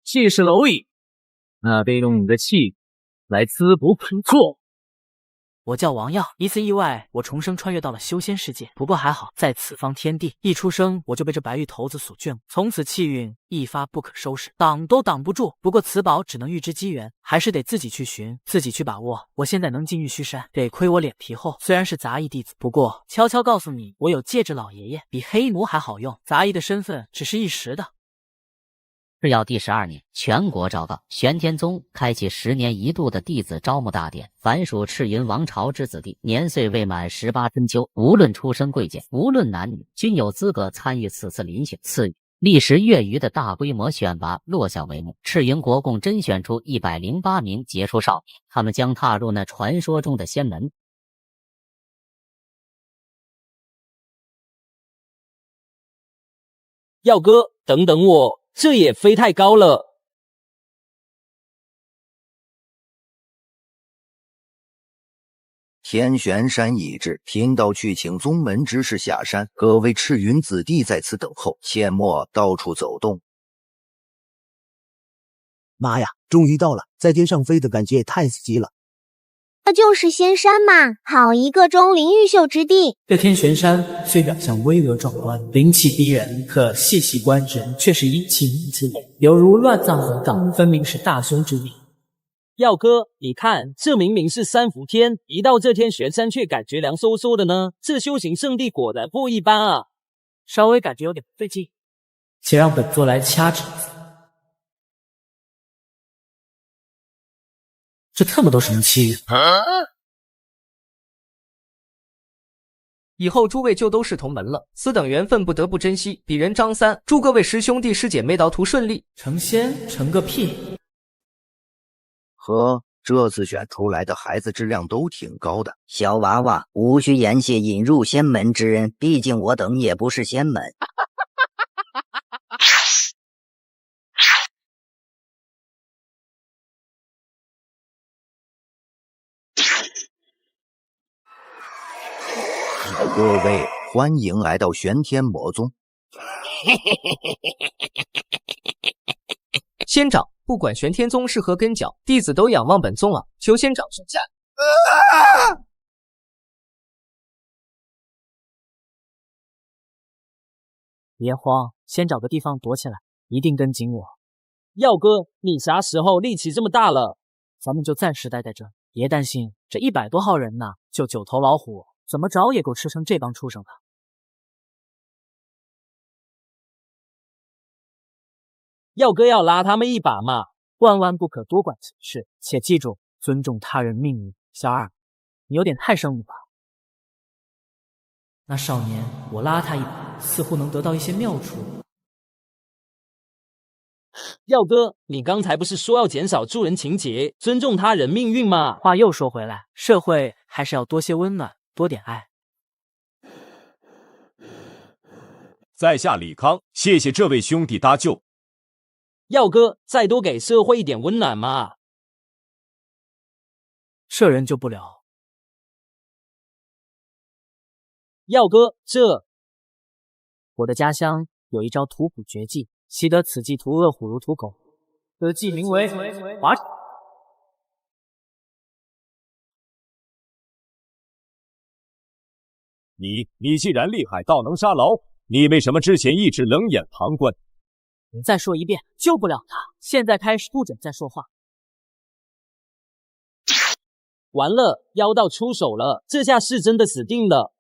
气势蝼蚁，那便用你的气来滋补本座。我叫王耀，一次意外，我重生穿越到了修仙世界。不过还好，在此方天地，一出生我就被这白玉头子所眷顾，从此气运一发不可收拾，挡都挡不住。不过此宝只能预知机缘，还是得自己去寻，自己去把握。我现在能进玉虚山，得亏我脸皮厚，虽然是杂役弟子，不过悄悄告诉你，我有戒指老爷爷，比黑奴还好用。杂役的身份只是一时的。是要第12年，全国昭告，玄天宗开启10年一度的弟子招募大典。凡属赤云王朝之子弟，年岁未满18春秋，无论出身贵贱，无论男女，均有资格参与此次遴选。次日，历时月余的大规模选拔落下帷幕，赤云国共甄选出108名杰出少年，他们将踏入那传说中的仙门。耀哥，等等我，这也飞太高了。天玄山已至，贫道去请宗门之士下山，各位赤云子弟在此等候，切莫到处走动。妈呀，终于到了，在天上飞的感觉也太刺激了。这就是仙山嘛，好一个钟灵毓秀之地。这天玄山虽表象巍峨壮观，灵气逼人，可细细观之，却是阴气凝之美，犹如乱葬岗岗，分明是大凶之地。耀哥，你看，这明明是三伏天，一到这天玄山却感觉凉飕飕的呢。这修行圣地果然不一般啊！稍微感觉有点不对劲，且让本座来掐指一下。这特么多什么气运？以后诸位就都是同门了，此等缘分不得不珍惜。鄙人张三，祝各位师兄弟师姐妹道途顺利。成仙成个屁！呵，这次选出来的孩子质量都挺高的。小娃娃，无需言谢引入仙门之恩，毕竟我等也不是仙门。各位，欢迎来到玄天魔宗。仙长，不管玄天宗是何根脚，弟子都仰望本宗啊！求仙长圣驾。别慌，先找个地方躲起来，一定跟紧我。耀哥，你啥时候力气这么大了？咱们就暂时待在这，别担心，这100多号人呢，就9头老虎，怎么着也够吃成这帮畜生的。耀哥要拉他们一把嘛，万万不可多管闲事，且记住尊重他人命运。小二，你有点太生猛吧？那少年，我拉他一把，似乎能得到一些妙处。耀哥，你刚才不是说要减少助人情节，尊重他人命运吗？话又说回来，社会还是要多些温暖，多点爱。在下李康，谢谢这位兄弟搭救。耀哥，再多给社会一点温暖嘛。这人救不了。耀哥，我的家乡有一招屠虎绝技，习得此技屠恶虎如屠狗，此技名为华。你既然厉害到能杀牢，你为什么之前一直冷眼旁观？你再说一遍，救不了他。现在开始不准再说话。完了，妖道出手了，这下是真的死定了。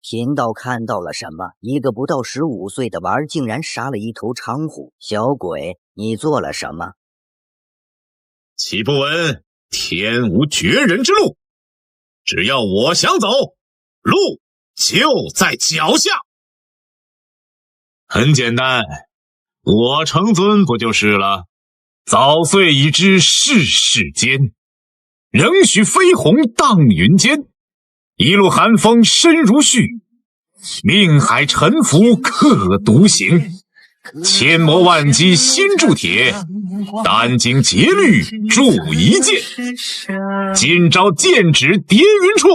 贫道看到了什么？一个不到15岁的娃儿竟然杀了一头长虎！小鬼，你做了什么？岂不闻天无绝人之路？只要我想走，路就在脚下。很简单，我成尊不就是了？早岁已知世事艰，仍许飞鸿荡云间。一路寒风深如絮，命海沉浮刻独行。千磨万击心铸铁，殚精竭虑铸一剑。今朝剑指叠云处，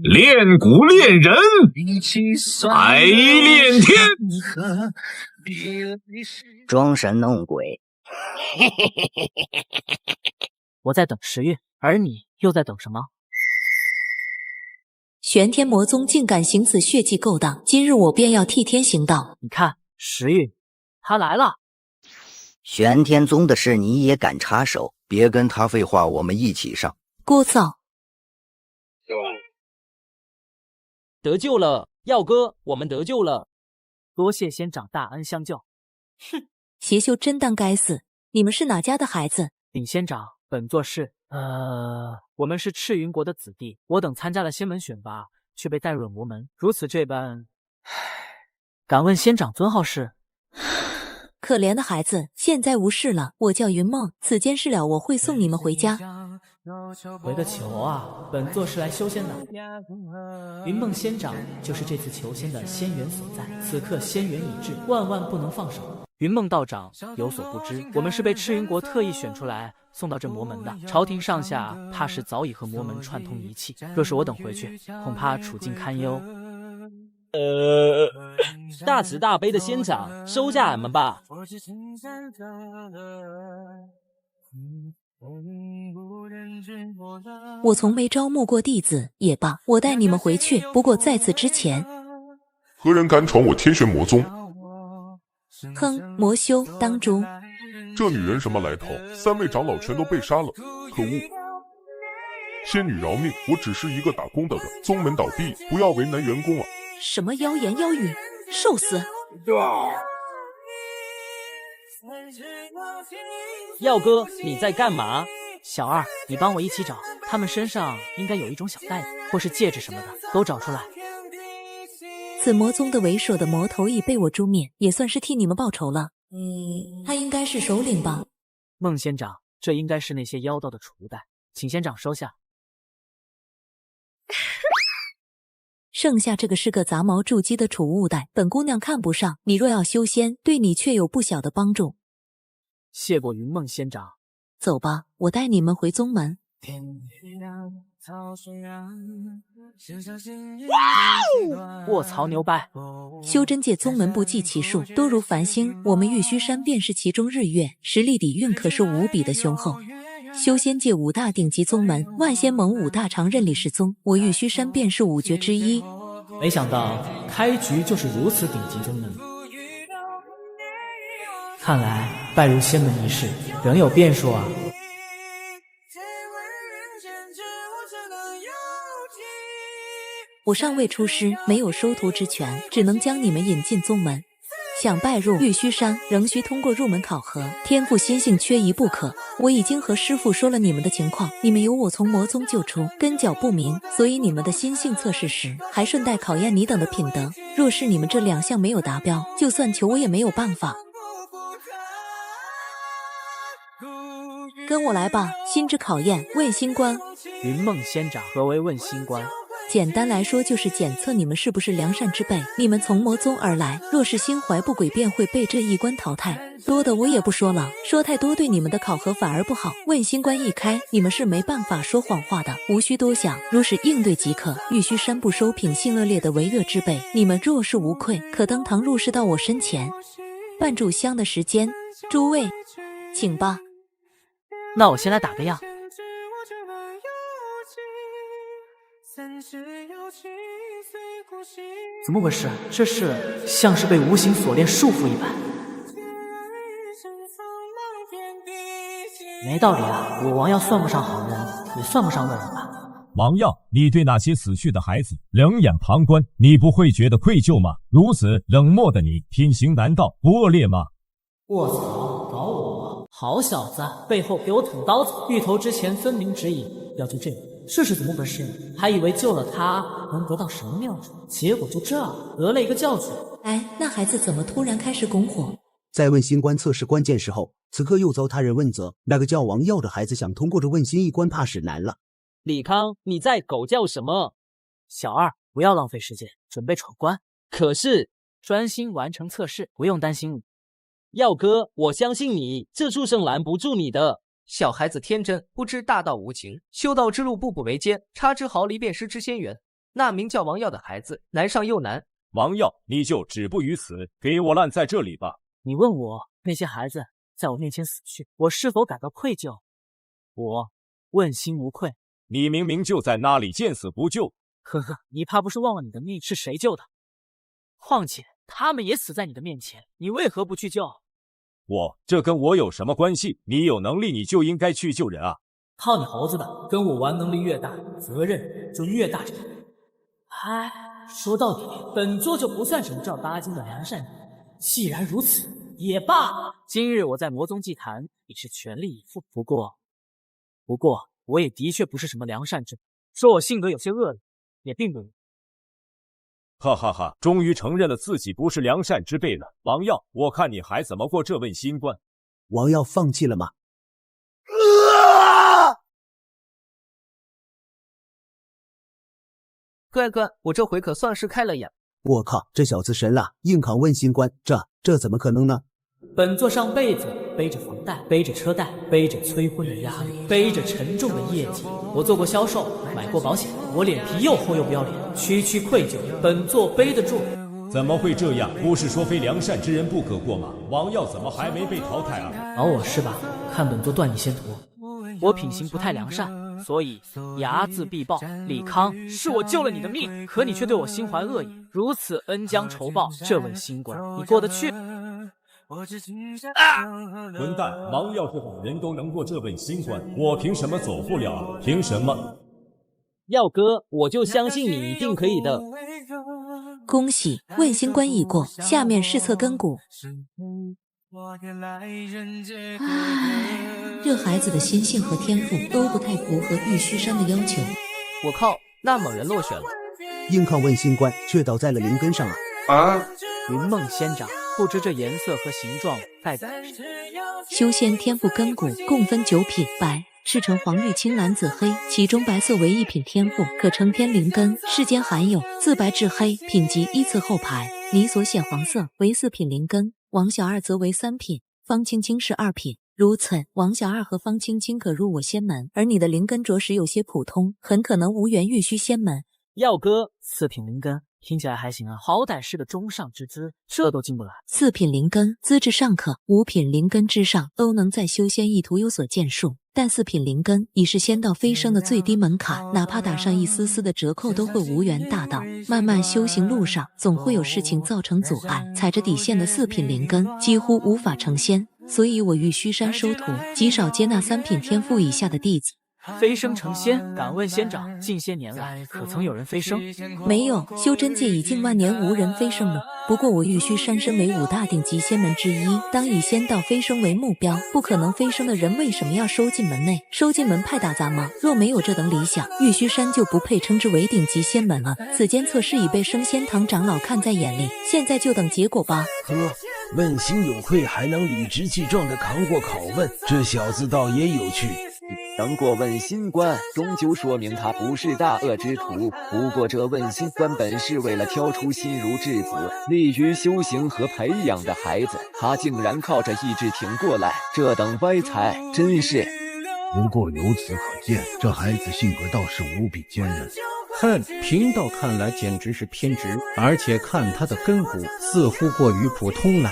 练骨练人，百炼天。装神弄鬼。我在等时运，而你又在等什么？玄天魔宗竟敢行此血迹勾当，今日我便要替天行道。你看，时运，他来了。玄天宗的事你也敢插手？别跟他废话，我们一起上。聒噪！得救了，耀哥，我们得救了。多谢仙长大恩相救。哼，邪修真当该死！你们是哪家的孩子？禀仙长，本座是……我们是赤云国的子弟。我等参加了仙门选拔，却被带入了魔门，如此这般。敢问仙长尊号是？可怜的孩子，现在无事了。我叫云梦，此间事了，我会送你们回家。回个球啊！本座是来修仙的。云梦仙长就是这次求仙的仙缘所在，此刻仙缘已至，万万不能放手。云梦道长有所不知，我们是被赤云国特意选出来送到这魔门的。朝廷上下怕是早已和魔门串通一气，若是我等回去，恐怕处境堪忧。大慈大悲的仙长，收下俺们吧。我从没招募过弟子，也罢，我带你们回去。不过在此之前，何人敢闯我天玄魔宗？哼，魔修当诛！这女人什么来头？3位长老全都被杀了，可恶！仙女饶命，我只是一个打工的，宗门倒闭，不要为难员工啊！什么妖言妖语，受死！耀哥，你在干嘛？小二，你帮我一起找，他们身上应该有一种小袋子，或是戒指什么的，都找出来。此魔宗的为首的魔头已被我诛灭，也算是替你们报仇了。他应该是首领吧？孟仙长，这应该是那些妖道的储物袋，请仙长收下。剩下这个是个杂毛筑基的储物袋，本姑娘看不上，你若要修仙，对你却有不小的帮助。谢过云梦仙长。走吧，我带你们回宗门。卧槽牛掰！修真界宗门不计其数，多如繁星，我们玉虚山便是其中日月，实力底蕴可是无比的雄厚。修仙界5大顶级宗门，万仙盟5大常任理事宗，我玉虚山便是5绝之一。没想到开局就是如此顶级宗门，看来拜入仙门一事仍有变数啊。我尚未出师，没有收徒之权，只能将你们引进宗门。想拜入玉虚山，仍需通过入门考核，天赋心性缺一不可。我已经和师父说了你们的情况，你们有我从魔宗救出，根脚不明，所以你们的心性测试时，还顺带考验你等的品德。若是你们这2项没有达标，就算求我也没有办法。跟我来吧，心之考验，问心关。云梦仙长，何为问心关？简单来说，就是检测你们是不是良善之辈。你们从魔宗而来，若是心怀不轨，便会被这一关淘汰。多的我也不说了，说太多对你们的考核反而不好。问心关一开，你们是没办法说谎话的，无需多想，如实应对即可。玉虚山不收品性恶劣的为恶之辈，你们若是无愧，可登堂入室到我身前。半炷香的时间，诸位，请吧。那我先来打个样。怎么回事？这是像是被无形锁链束缚一般。没道理啊！我王耀算不上好人，也算不上恶人吧？王耀，你对那些死去的孩子冷眼旁观，你不会觉得愧疚吗？如此冷漠的你，品行难道不恶劣吗？卧槽，搞我！好小子，背后给我捅刀子！芋头之前分明指引要救这个，这是怎么回事？还以为救了他能得到什么妙处，结果就这得了一个教训。哎，那孩子怎么突然开始拱火？在问心关测试关键时候，此刻又遭他人问责。那个叫王耀的孩子想通过这问心一关，怕是难了。李康，你在狗叫什么？小二，不要浪费时间，准备闯关。可是专心完成测试，不用担心我。耀哥，我相信你，这畜生拦不住你的。小孩子天真，不知大道无情，修道之路步步维艰，差之毫厘便失之仙缘。那名叫王耀的孩子，难上又难。王耀，你就止步于此，给我烂在这里吧！你问我那些孩子在我面前死去，我是否感到愧疚？我问心无愧。你明明就在那里见死不救。呵呵，你怕不是忘了你的命是谁救的？况且他们也死在你的面前，你为何不去救？这跟我有什么关系？你有能力你就应该去救人啊！靠你猴子的，跟我玩能力越大，责任就越大。唉，说到底，本座就不算什么正儿八经的良善人。既然如此，也罢。今日我在魔宗祭坛也是全力以赴，不过，我也的确不是什么良善之辈，说我性格有些恶劣，也并不。哈哈哈！终于承认了自己不是良善之辈了。王耀，我看你还怎么过这问心关？王耀放弃了吗？乖乖，我这回可算是开了眼。我靠，这小子神了，硬扛问心关，这怎么可能呢？本座上辈子背着房贷，背着车贷，背着催婚的压力，背着沉重的业绩。我做过销售，买过保险，我脸皮又厚又不要脸，区区愧疚，本座背得住。怎么会这样？不是说非良善之人不可过吗？王耀怎么还没被淘汰啊？熬我是吧？看本座断你先途。我品行不太良善，所以睚眦必报。李康，是我救了你的命，可你却对我心怀恶意，如此恩将仇报，这问心关，你过得去？混蛋！王耀这种人都能过这问心关，我凭什么走不了啊？凭什么？耀哥，我就相信你一定可以的。恭喜，问心关已过，下面是测根骨。这孩子的心性和天赋都不太符合玉虚山的要求。我靠，那猛人落选了，硬抗问心关却倒在了灵根上啊！云梦仙掌，不知这颜色和形状代表什么？修仙天赋根骨共分9品，白、赤、橙、黄、绿、青、蓝、紫、黑，其中白色为1品天赋，可称天灵根。世间罕有，自白至黑，品级依次后排。你所显黄色为4品灵根，王小二则为3品，方青青是2品。如此，王小二和方青青可入我仙门，而你的灵根着实有些普通，很可能无缘玉虚仙门。耀哥，4品灵根听起来还行啊，好歹是个中上之资，这都进不来。4品灵根资质尚可，5品灵根之上都能在修仙意图有所建树，但4品灵根已是仙道飞升的最低门槛，哪怕打上一丝丝的折扣都会无缘大道。漫漫修行路上，总会有事情造成阻碍，踩着底线的4品灵根几乎无法成仙，所以我玉虚山收徒极少接纳3品天赋以下的弟子。飞升成仙，敢问仙长，近些年来可曾有人飞升？没有，修真界已近万年无人飞升了。不过我玉虚山身为5大顶级仙门之一，当以仙道飞升为目标，不可能飞升的人为什么要收进门内？收进门派打杂吗？若没有这等理想，玉虚山就不配称之为顶级仙门了。此间测试已被升仙堂长老看在眼里，现在就等结果吧。呵，问心有愧还能理直气壮地扛过拷问，这小子倒也有趣。能过问心关，终究说明他不是大恶之徒。不过这问心关本是为了挑出心如稚子、利于修行和培养的孩子，他竟然靠着意志挺过来，这等歪才真是。不过由此可见，这孩子性格倒是无比坚韧。哼，贫道看来简直是偏执，而且看他的根骨似乎过于普通了。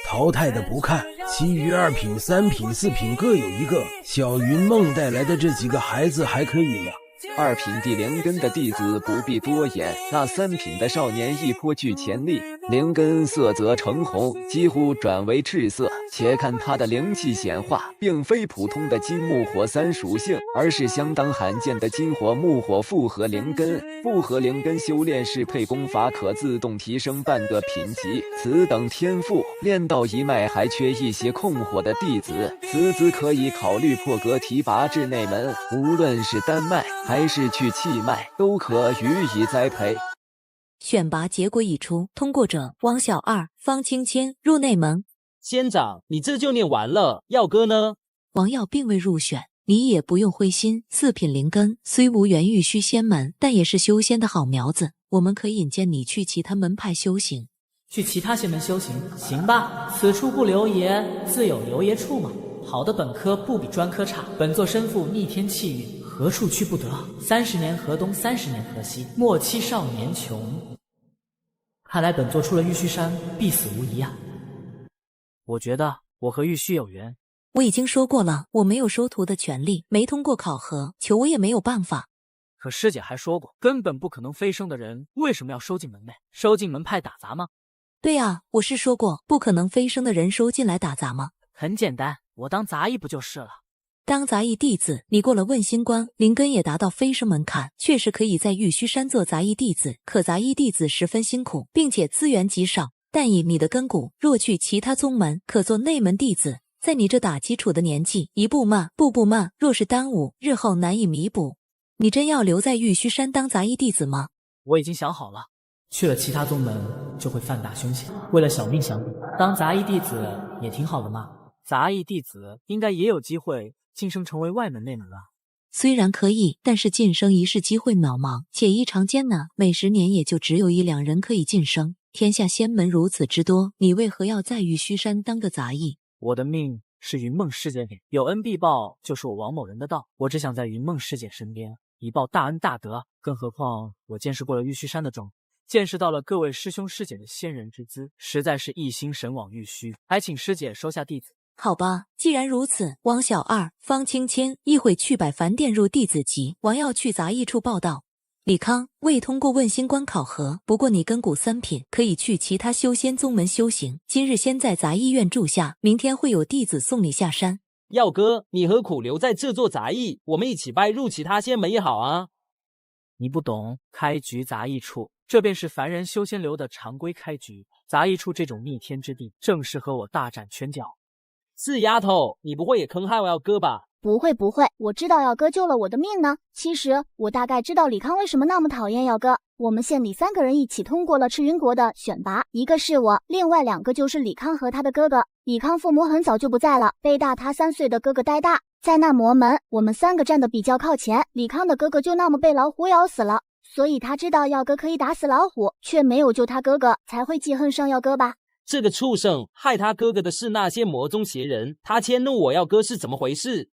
淘汰的不看，其余2品、3品、4品各有一个。小云梦带来的这几个孩子还可以了。 2品地灵根的弟子不必多言，那3品的少年亦颇具潜力。灵根色泽橙红，几乎转为赤色。且看他的灵气显化，并非普通的金木火3属性，而是相当罕见的金火木火复合灵根。复合灵根修炼适配功法可自动提升半个品级。此等天赋，练到一脉还缺一些控火的弟子，此子可以考虑破格提拔至内门。无论是丹脉还是去气脉，都可予以栽培。选拔结果已出，通过者王小二、方青青入内门。仙长，你这就念完了，耀哥呢？王耀并未入选，你也不用灰心。4品灵根虽无缘玉虚仙门，但也是修仙的好苗子，我们可以引荐你去其他门派修行。去其他仙门修行，行吧？此处不留爷，自有留爷处嘛。好的本科不比专科差，本座身负逆天气运，何处去不得？30年河东，30年河西，莫欺少年穷。看来本座出了玉虚山，必死无疑啊！我觉得我和玉虚有缘。我已经说过了，我没有收徒的权利，没通过考核，求我也没有办法。可师姐还说过，根本不可能飞升的人，为什么要收进门内？收进门派打杂吗？对啊，我是说过，不可能飞升的人收进来打杂吗？很简单，我当杂役不就是了？当杂役弟子，你过了问心关，灵根也达到飞升门槛，确实可以在玉虚山做杂役弟子。可杂役弟子十分辛苦，并且资源极少。但以你的根骨，若去其他宗门，可做内门弟子。在你这打基础的年纪，一步慢，步步慢，若是耽误，日后难以弥补。你真要留在玉虚山当杂役弟子吗？我已经想好了，去了其他宗门就会犯大凶险。为了小命相比，当杂役弟子也挺好的嘛。杂役弟子应该也有机会晋升成为外门内门啊。虽然可以，但是晋升一世机会渺茫，且异常艰难，每10年也就只有1、2人可以晋升。天下仙门如此之多，你为何要在玉虚山当个杂役？我的命是云梦师姐给，有恩必报，就是我王某人的道。我只想在云梦师姐身边，以报大恩大德。更何况我见识过了玉虚山的种，见识到了各位师兄师姐的仙人之姿，实在是一心神往玉虚，还请师姐收下弟子。好吧，既然如此，王小二、方清谦一会去百凡殿入弟子籍，王耀去杂役处报道。李康未通过问心关考核，不过你根骨3品，可以去其他修仙宗门修行。今日先在杂役院住下，明天会有弟子送你下山。耀哥，你何苦留在这座杂役？我们一起拜入其他仙门也好啊。你不懂，开局杂役处，这便是凡人修仙流的常规开局。杂役处这种逆天之地，正适合我大展拳脚。是丫头，你不会也坑害我耀哥吧？不会，我知道耀哥救了我的命呢。其实我大概知道李康为什么那么讨厌耀哥。我们县里3个人一起通过了赤云国的选拔，一个是我，另外2个就是李康和他的哥哥。李康父母很早就不在了，被大他3岁的哥哥带大。在那魔门，我们3个站得比较靠前，李康的哥哥就那么被老虎咬死了，所以他知道耀哥可以打死老虎，却没有救他哥哥，才会记恨上耀哥吧。这个畜生害他哥哥的是那些魔宗邪人，他迁怒我耀哥是怎么回事？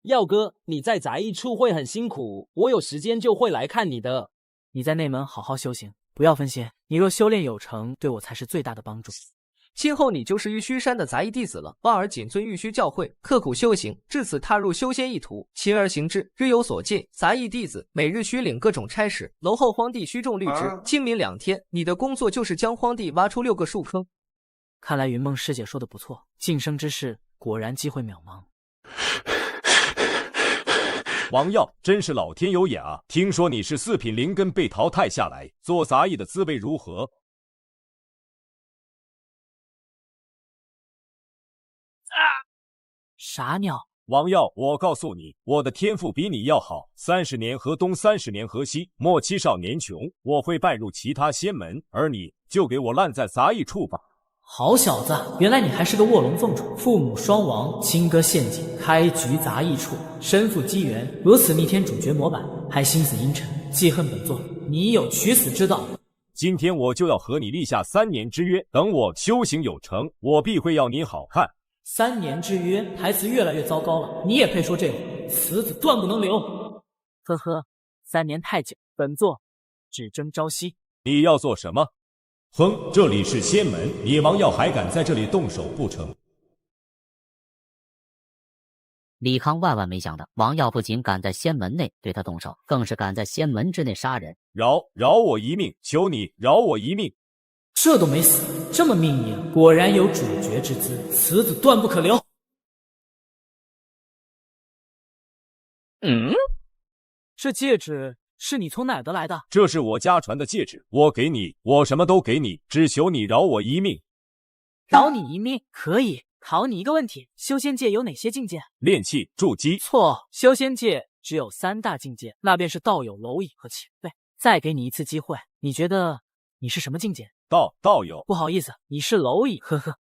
耀哥，你在杂役处会很辛苦，我有时间就会来看你的。你在内门好好修行，不要分心。你若修炼有成，对我才是最大的帮助。今后你就是玉虚山的杂役弟子了。望儿谨遵玉虚教诲，刻苦修行，至此踏入修仙一途，勤而行之，日有所进。杂役弟子每日需领各种差事，楼后荒地需种绿植。今明2天，你的工作就是将荒地挖出6个树坑。看来云梦师姐说的不错，晋升之事果然机会渺茫。王耀，真是老天有眼啊！听说你是4品灵根被淘汰下来，做杂役的滋味如何？傻鸟！王耀，我告诉你，我的天赋比你要好。30年河东，30年河西，莫欺少年穷。我会拜入其他仙门，而你就给我烂在杂役处吧。好小子，原来你还是个卧龙凤雏，父母双亡，亲哥陷阱，开局杂役处，身负机缘，如此逆天主角模板，还心思阴沉，记恨本座，你有取死之道。今天我就要和你立下3年之约，等我修行有成，我必会要你好看。3年之约，台词越来越糟糕了，你也配说这话？此子断不能留。呵呵，3年太久，本座只争朝夕。你要做什么？哼，这里是仙门，你王耀还敢在这里动手不成？李康万万没想到，王耀不仅敢在仙门内对他动手，更是敢在仙门之内杀人。饶我一命，求你饶我一命！这都没死，这么命硬，果然有主角之姿，此子断不可留。这戒指是你从哪儿得来的？这是我家传的戒指，我给你，我什么都给你，只求你饶我一命。饶你一命可以，考你一个问题：修仙界有哪些境界？炼气、筑基。错，修仙界只有3大境界，那便是道友、蝼蚁和前辈。再给你一次机会，你觉得你是什么境界？道友。不好意思，你是蝼蚁，呵呵。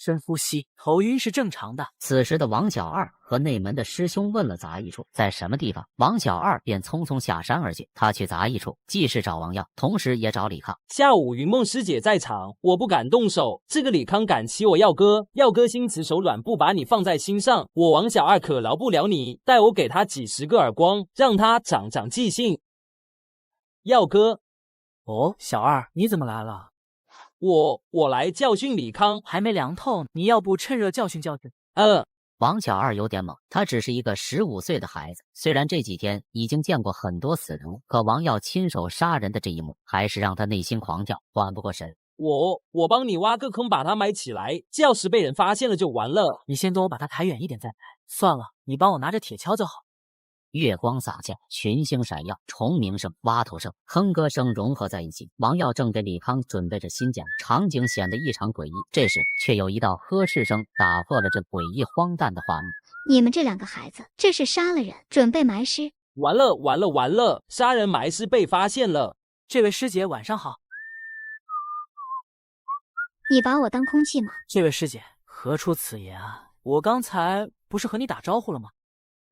深呼吸，头晕是正常的。此时的王小二和内门的师兄问了杂役处在什么地方，王小二便匆匆下山而去。他去杂役处，既是找王耀，同时也找李康。下午云梦师姐在场，我不敢动手，这个李康敢欺我耀哥，耀哥心慈手软，不把你放在心上，我王小二可饶不了你，待我给他几10个耳光，让他长长记性。耀哥，哦，小二，你怎么来了？我来教训李康，还没凉透，你要不趁热教训教训？王小二有点懵，他只是一个15岁的孩子，虽然这几天已经见过很多死人物，可王耀亲手杀人的这一幕，还是让他内心狂跳，缓不过神。我帮你挖个坑，把他埋起来，要是被人发现了就完了。你先等我把他抬远一点再埋。算了，你帮我拿着铁锹就好。月光洒下，群星闪耀，虫鸣声、蛙头声、哼歌声融合在一起。王耀正给李康准备着新奖，场景显得异常诡异。这时，却有一道呵斥声打破了这诡异荒诞的画面。你们这2个孩子，这是杀了人，准备埋尸。完了！杀人埋尸被发现了。这位师姐晚上好。你把我当空气吗？这位师姐，何出此言啊？我刚才不是和你打招呼了吗？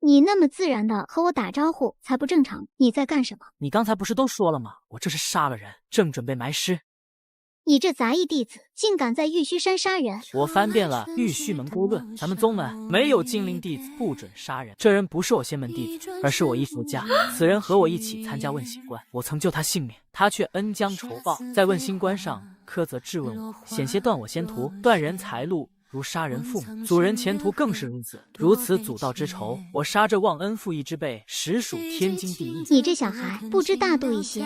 你那么自然的和我打招呼才不正常，你在干什么？你刚才不是都说了吗？我这是杀了人，正准备埋尸。你这杂役弟子竟敢在玉虚山杀人！我翻遍了玉虚门郭论，咱们宗门没有禁令弟子不准杀人。这人不是我仙门弟子，而是我义父家。此人和我一起参加问心关，我曾救他性命，他却恩将仇报，在问心关上苛责质问我，险些断我仙途，断人财路，如杀人父母，祖人前途更是如此。如此祖道之仇，我杀这忘恩负义之辈，实属天经地义。你这小孩不知大度一些，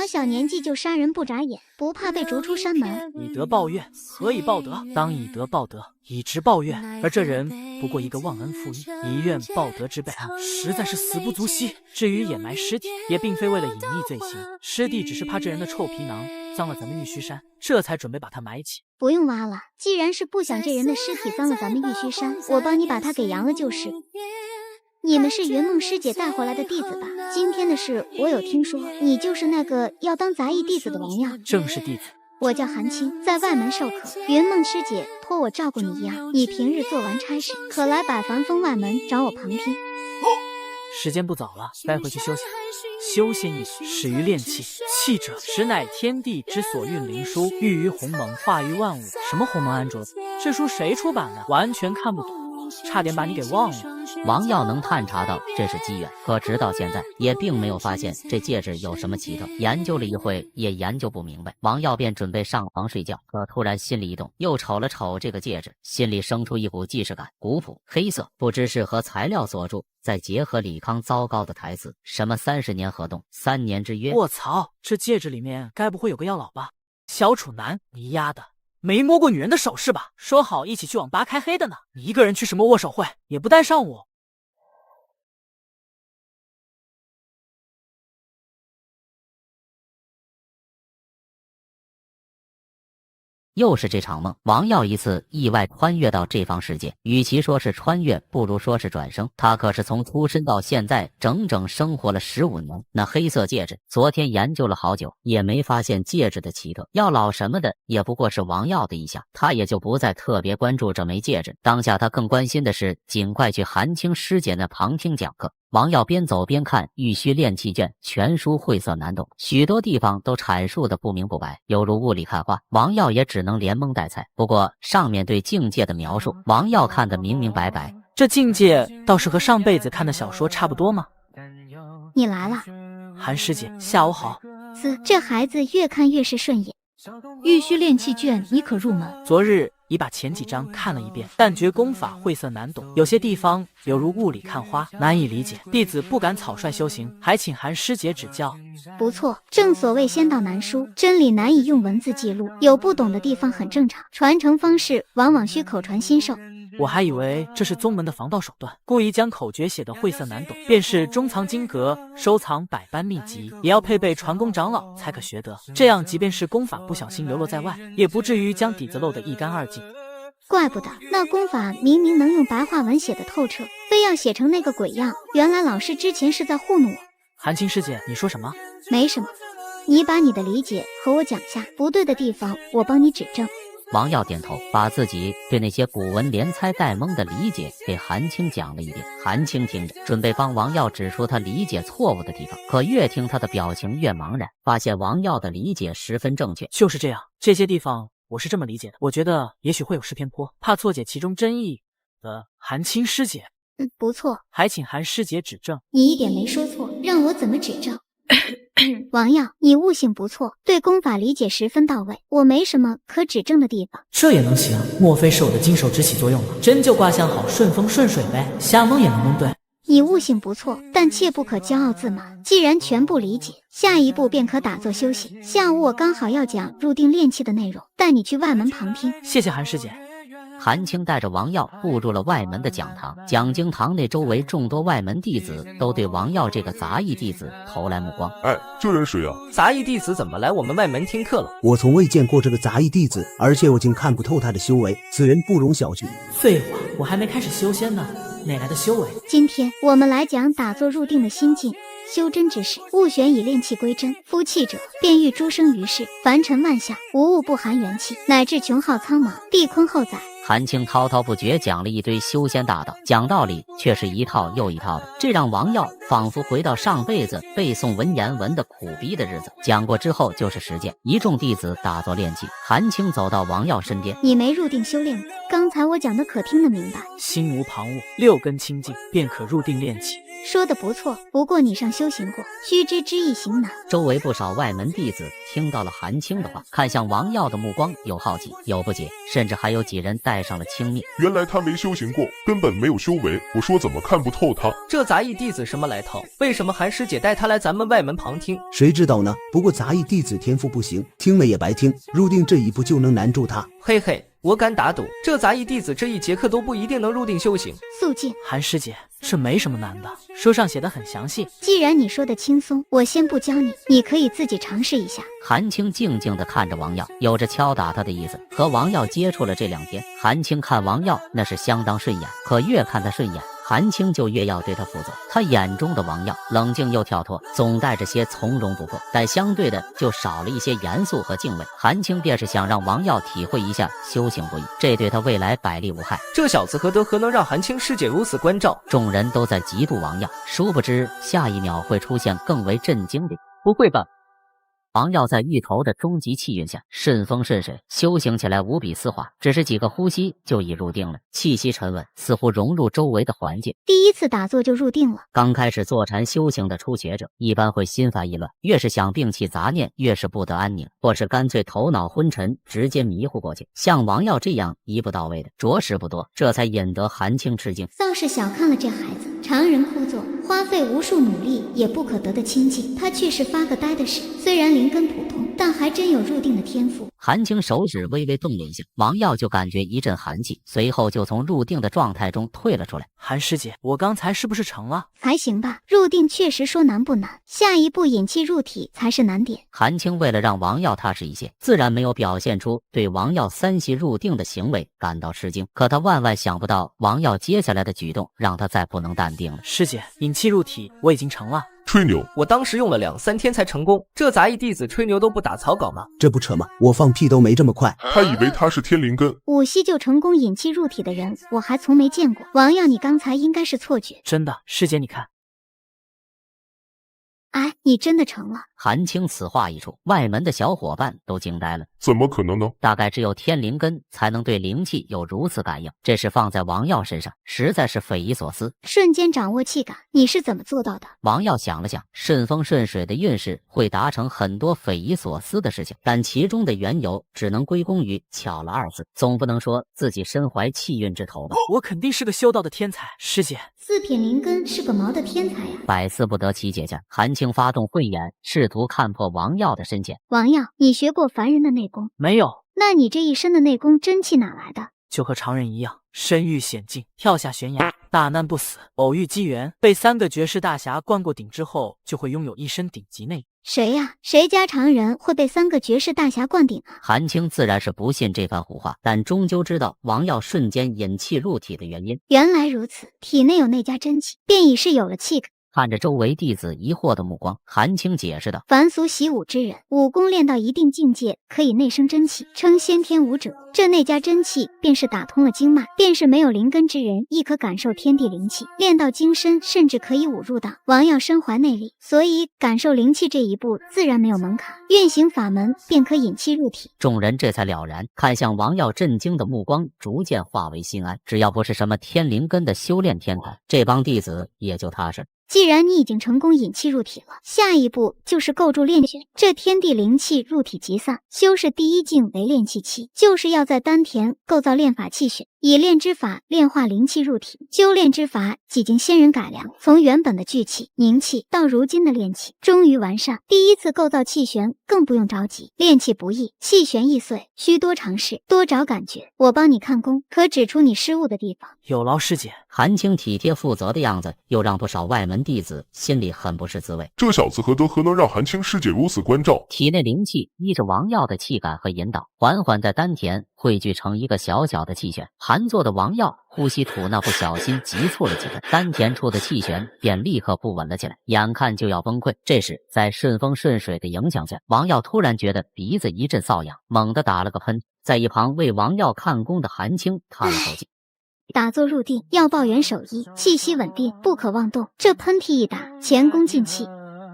小年纪就杀人不眨眼，不怕被逐出山门？以德报怨，何以报德？当以德报德，以直报怨。而这人不过一个忘恩负义、以怨报德之辈，实在是死不足惜。至于掩埋尸体，也并非为了隐匿罪行，师弟只是怕这人的臭皮囊脏了咱们玉虚山，这才准备把他埋起。不用挖了，既然是不想这人的尸体脏了咱们玉虚山，我帮你把他给扬了就是。你们是云梦师姐带回来的弟子吧？今天的事我有听说，你就是那个要当杂役弟子的王耀。正是弟子。我叫韩青，在外门授课，云梦师姐托我照顾你一样，你平日做完差事，可来百凡峰外门找我旁听。时间不早了，该回去休息。修仙一始于炼气，气者实乃天地之所运灵书，寓于鸿蒙，化于万物。什么鸿蒙安卓？这书谁出版的？完全看不懂，差点把你给忘了。王耀能探查到这是机缘，可直到现在也并没有发现这戒指有什么奇特。研究了一会也研究不明白，王耀便准备上床睡觉，可突然心里一动，又瞅了瞅这个戒指，心里生出一股既视感。古朴黑色，不知是何材料所铸，再结合李康糟糕的台词，什么30年河洞，3年之约。卧槽，这戒指里面该不会有个药老吧？小楚南，你丫的没摸过女人的手是吧？说好一起去网吧开黑的呢，你一个人去什么握手会，也不带上我。又是这场梦，王耀一次意外穿越到这方世界，与其说是穿越，不如说是转生。他可是从出生到现在整整生活了15年。那黑色戒指，昨天研究了好久，也没发现戒指的奇特，药老什么的也不过是王耀的一项，他也就不再特别关注这枚戒指。当下他更关心的是尽快去韩青师姐那旁听讲课。王耀边走边看《玉虚炼气卷》，全书晦涩难懂，许多地方都阐述的不明不白，犹如雾里看花。王耀也只能连蒙带猜。不过上面对境界的描述，王耀看得明明白白。这境界倒是和上辈子看的小说差不多吗？你来了，韩师姐，下午好。这孩子越看越是顺眼。玉虚炼气卷，你可入门？昨日已把前几章看了一遍，但觉功法晦涩难懂，有些地方犹如雾里看花，难以理解。弟子不敢草率修行，还请韩师姐指教。不错，正所谓仙道难书，真理难以用文字记录，有不懂的地方很正常。传承方式往往需口传心授。我还以为这是宗门的防盗手段，故意将口诀写得晦涩难懂，便是中藏经阁，收藏百般秘籍，也要配备传功长老才可学得。这样即便是功法不小心流落在外，也不至于将底子漏得一干二净。怪不得那功法明明能用白话文写得透彻，非要写成那个鬼样。原来老师之前是在糊弄我。韩青师姐，你说什么？没什么，你把你的理解和我讲下，不对的地方我帮你指正。王耀点头，把自己对那些古文连猜带蒙的理解给韩青讲了一遍。韩青听着，准备帮王耀指出他理解错误的地方，可越听他的表情越茫然，发现王耀的理解十分正确。就是这样，这些地方我是这么理解的，我觉得也许会有失偏颇，怕错解其中真意的韩青师姐。不错，还请韩师姐指正。你一点没说错，让我怎么指正？王耀，你悟性不错，对功法理解十分到位，我没什么可指正的地方。这也能行？莫非是我的金手指起作用了？真就卦象好，顺风顺水呗，瞎蒙也能蒙对。你悟性不错，但切不可骄傲自满。既然全部理解，下一步便可打坐休息。下午我刚好要讲入定练气的内容，带你去外门旁听。谢谢韩师姐。韩青带着王耀步入了外门的讲堂，讲经堂内周围众多外门弟子都对王耀这个杂役弟子投来目光。哎，这人谁啊？杂役弟子怎么来我们外门听课了？我从未见过这个杂役弟子，而且我竟看不透他的修为，此人不容小觑。废话，我还没开始修仙呢，哪来的修为？今天我们来讲打坐入定的心境。修真之事，勿选以炼气归真。夫气者，便欲诸生于世，凡尘万象，无物不含元气，乃至穷浩苍茫，地坤厚载。韩青滔滔不绝讲了一堆修仙大道，讲道理却是一套又一套的，这让王耀仿佛回到上辈子背诵文言文的苦逼的日子。讲过之后就是实践，一众弟子打坐练气。韩青走到王耀身边，你没入定修炼，刚才我讲的可听得明白？心无旁骛，六根清净，便可入定练气。说的不错，不过你上修行过，须知之易行难。周围不少外门弟子听到了韩青的话，看向王耀的目光有好奇，有不解，甚至还有几人带上了轻蔑。原来他没修行过，根本没有修为，我说怎么看不透他？这杂役弟子什么来头？为什么韩师姐带他来咱们外门旁听？谁知道呢？不过杂役弟子天赋不行，听了也白听，入定这一步就能难住他。嘿嘿，我敢打赌，这杂役弟子这一节课都不一定能入定修行。肃静，韩师姐，这没什么难的，书上写的很详细。既然你说的轻松，我先不教你，你可以自己尝试一下。韩青静静地看着王耀，有着敲打他的意思。和王耀接触了这2天，韩青看王耀那是相当顺眼，可越看他顺眼，韩青就越要对他负责。他眼中的王耀冷静又跳脱，总带着些从容不迫，但相对的就少了一些严肃和敬畏。韩青便是想让王耀体会一下修行不易，这对他未来百利无害。这小子何德何能让韩青师姐如此关照？众人都在嫉妒王耀，殊不知下一秒会出现更为震惊的。不会吧？王耀在芋头的终极气运下顺风顺水，修行起来无比丝滑，只是几个呼吸就已入定了，气息沉稳，似乎融入周围的环境。第一次打坐就入定了。刚开始坐禅修行的初学者一般会心烦意乱，越是想摒弃杂念，越是不得安宁，或是干脆头脑昏沉，直接迷糊过去。像王耀这样一步到位的着实不多，这才引得韩青吃惊。倒是小看了这孩子，常人枯坐，花费无数努力也不可得的清净，他却是发个呆的事。虽然灵根普通，但还真有入定的天赋。韩青手指微微动了一下，王耀就感觉一阵寒气，随后就从入定的状态中退了出来。韩师姐，我刚才是不是成了？还行吧，入定确实说难不难，下一步引气入体才是难点。韩青为了让王耀踏实一些，自然没有表现出对王耀3息入定的行为感到吃惊，可他万万想不到王耀接下来的举动让他再不能淡定了。师姐，引气入体我已经成了。吹牛！我当时用了2、3天才成功，这杂役弟子吹牛都不打草稿吗？这不扯吗？我放屁都没这么快。他以为他是天灵根，5息就成功引气入体的人，我还从没见过。王耀，你刚才应该是错觉。真的，师姐你看。哎，你真的成了！韩青此话一出，外门的小伙伴都惊呆了。怎么可能呢？大概只有天灵根才能对灵气有如此感应，这是放在王耀身上，实在是匪夷所思。瞬间掌握气感，你是怎么做到的？王耀想了想，顺风顺水的运势会达成很多匪夷所思的事情，但其中的缘由只能归功于巧了2字，总不能说自己身怀气运之头吧。我肯定是个修道的天才，师姐。4品灵根是个毛的天才呀！百思不得其解下，韩青发动慧眼，试图看破王耀的深浅。王耀，你学过凡人的内功？没有。那你这一身的内功真气哪来的？就和常人一样，身遇险境，跳下悬崖，大难不死，偶遇机缘，被3个绝世大侠灌过顶之后，就会拥有一身顶级内力。谁呀？谁家常人会被3个绝世大侠灌顶啊？韩青自然是不信这番胡话，但终究知道王耀瞬间引气入体的原因。原来如此，体内有那家真气，便已是有了气感。看着周围弟子疑惑的目光，韩青解释道：凡俗习武之人，武功练到一定境界，可以内生真气，称先天武者。这内家真气便是打通了经脉，便是没有灵根之人亦可感受天地灵气，练到精深，甚至可以武入道。王耀身怀内力，所以感受灵气这一步自然没有门槛，运行法门便可引气入体。众人这才了然，看向王耀震惊的目光逐渐化为心安。只要不是什么天灵根的修炼天才，这帮弟子也就踏实。既然你已经成功引气入体了，下一步就是构筑炼穴。这天地灵气入体即散，修士第一境为炼气期，就是要在丹田构造炼法气血，以炼之法炼化灵气入体。修炼之法几经先人改良，从原本的聚气、凝气到如今的炼气，终于完善。第一次构造气旋更不用着急，炼气不易，气旋易碎，需多尝试，多找感觉。我帮你看功，可指出你失误的地方。有劳师姐。韩青体贴负责的样子，又让不少外门弟子心里很不是滋味。这小子何德何能让韩青师姐如此关照？体内灵气依着王耀的气感和引导，缓缓在丹田汇聚成一个小小的气旋。韩坐的王耀呼吸吐纳不小心急促了几分，丹田处的气旋便立刻不稳了起来，眼看就要崩溃。这时在顺风顺水的影响下，王耀突然觉得鼻子一阵瘙痒，猛地打了个喷嚏。在一旁为王耀看功的韩青叹了口气，打坐入定，要抱元守一，气息稳定，不可妄动。这喷嚏一打，前功尽弃。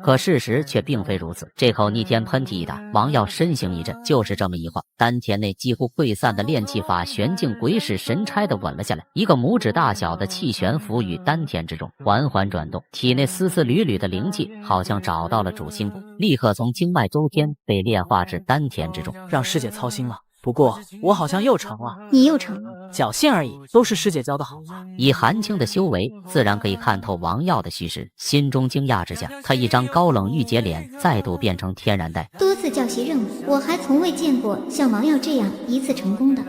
可事实却并非如此。这口逆天喷嚏一打，王耀身形一震，就是这么一晃，丹田内几乎溃散的炼气法旋境鬼使神差地稳了下来。一个拇指大小的气旋浮于丹田之中，缓缓转动，体内丝丝缕缕的灵气好像找到了主心骨，立刻从经脉周天被炼化至丹田之中。让师姐操心了。不过我好像又成了。你又成了？侥幸而已，都是师姐教的好啊。以韩青的修为，自然可以看透王耀的虚实。心中惊讶之下，他一张高冷玉洁脸再度变成天然呆。多次教习任务，我还从未见过像王耀这样一次成功的。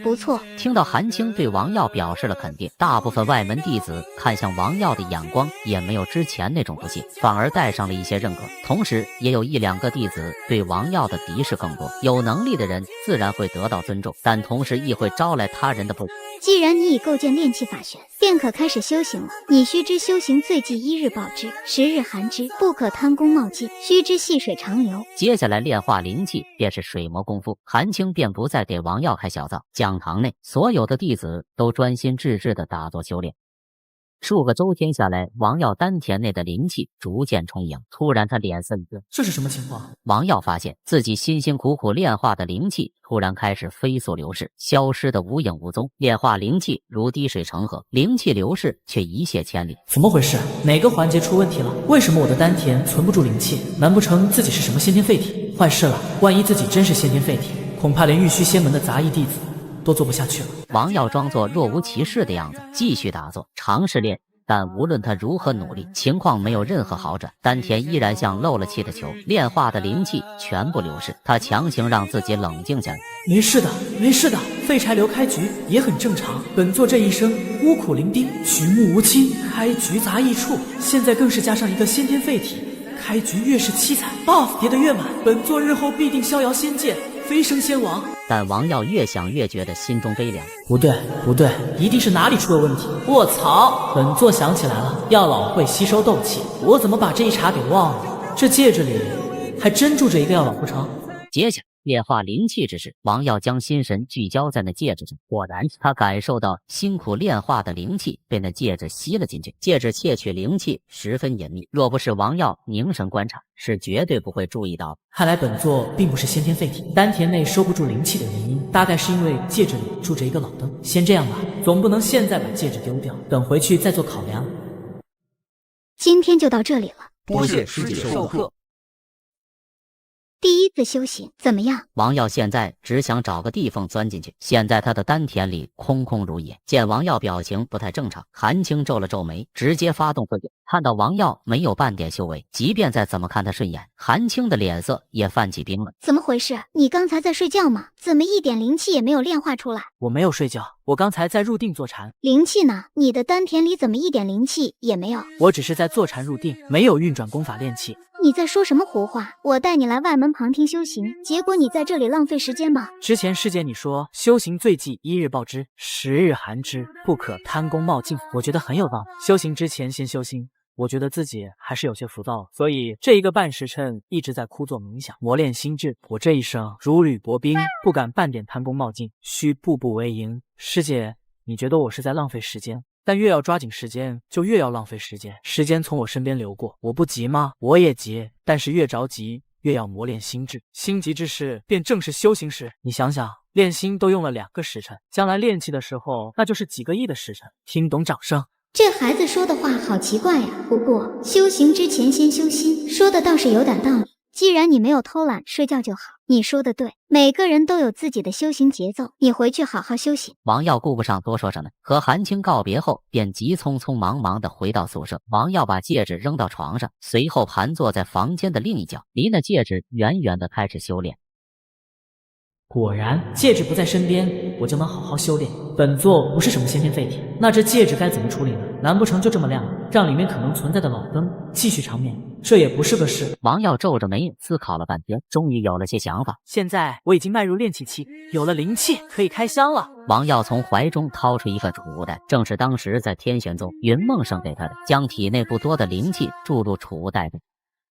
不错。听到韩青对王耀表示了肯定，大部分外门弟子看向王耀的眼光也没有之前那种不屑，反而带上了一些认可。同时也有一两个弟子对王耀的敌视更多。有能力的人自然会得到尊重，但同时亦会招来他人的不。既然你已构建炼气法旋，便可开始修行了。你须知修行最忌1日暴之，10日寒之，不可贪功冒进，须知细水长流。接下来炼化灵气便是水磨功夫，韩青便不再给王耀开小灶。讲堂内所有的弟子都专心致志地打坐修炼。数个周天下来，王耀丹田内的灵气逐渐充盈。突然他脸色一变，这是什么情况？王耀发现自己辛辛苦苦炼化的灵气突然开始飞速流逝，消失的无影无踪。炼化灵气如滴水成河，灵气流逝却一泻千里。怎么回事？哪个环节出问题了？为什么我的丹田存不住灵气？难不成自己是什么先天废体？坏事了，万一自己真是先天废体，恐怕连玉虚仙门的杂役弟子都做不下去了。王耀装作若无其事的样子，继续打坐，尝试练。但无论他如何努力，情况没有任何好转，丹田依然像漏了气的球，炼化的灵气全部流逝。他强行让自己冷静下来，没事的，没事的，废柴流开局也很正常。本座这一生孤苦伶仃，举目无亲，开局杂役处，现在更是加上一个先天废体，开局越是凄惨 ，buff 叠得越满，本座日后必定逍遥仙界，飞升仙王。但王耀越想越觉得心中悲凉，不对，一定是哪里出了问题。卧槽！本座想起来了，药老会吸收斗气，我怎么把这一茬给忘了？这戒指里还真住着一个药老不成？接下炼化灵气之时，王耀将心神聚焦在那戒指上，果然他感受到辛苦炼化的灵气被那戒指吸了进去。戒指窃取灵气十分隐秘，若不是王耀凝神观察，是绝对不会注意到。看来本座并不是先天废体，丹田内收不住灵气的原因，大概是因为戒指里住着一个老灯。先这样吧，总不能现在把戒指丢掉，等回去再做考量。今天就到这里了，多谢师姐授课。第一次修行怎么样？王耀现在只想找个地缝钻进去，现在他的丹田里空空如也。见王耀表情不太正常，韩青皱了皱眉，直接发动飞跃。看到王耀没有半点修为，即便再怎么看他顺眼，韩青的脸色也泛起冰了。怎么回事？你刚才在睡觉吗？怎么一点灵气也没有炼化出来？我没有睡觉，我刚才在入定坐禅。灵气呢？你的丹田里怎么一点灵气也没有？我只是在坐禅入定，没有运转功法炼气。你在说什么胡话？我带你来外门旁听修行，结果你在这里浪费时间吧。之前师姐你说修行最忌1日暴之，10日寒之，不可贪功冒进，我觉得很有道理。修行之前先修心，我觉得自己还是有些浮躁，所以这1个半时辰一直在枯坐冥想，磨练心智。我这一生如履薄冰，不敢半点贪功冒进，需步步为营。师姐，你觉得我是在浪费时间？但越要抓紧时间，就越要浪费时间。时间从我身边流过，我不急吗？我也急，但是越着急，越要磨练心智。心急之时，便正是修行时。你想想，练心都用了2个时辰，将来练气的时候，那就是几个亿的时辰。听懂掌声？这孩子说的话好奇怪呀。不过修行之前先修心，说的倒是有点道理。既然你没有偷懒睡觉就好，你说的对，每个人都有自己的修行节奏，你回去好好修行。王耀顾不上多说什么，和韩青告别后，便急匆匆忙忙地回到宿舍。王耀把戒指扔到床上，随后盘坐在房间的另一角，离那戒指远远地开始修炼。果然，戒指不在身边，我就能好好修炼。本座不是什么先天废体，那这戒指该怎么处理呢？难不成就这么亮，让里面可能存在的老灯继续长眠？这也不是个事。王耀皱着眉思考了半天，终于有了些想法。现在我已经迈入炼气期，有了灵气，可以开箱了。王耀从怀中掏出一个储物袋，正是当时在天玄宗云梦生给他的，将体内不多的灵气注入储物袋中。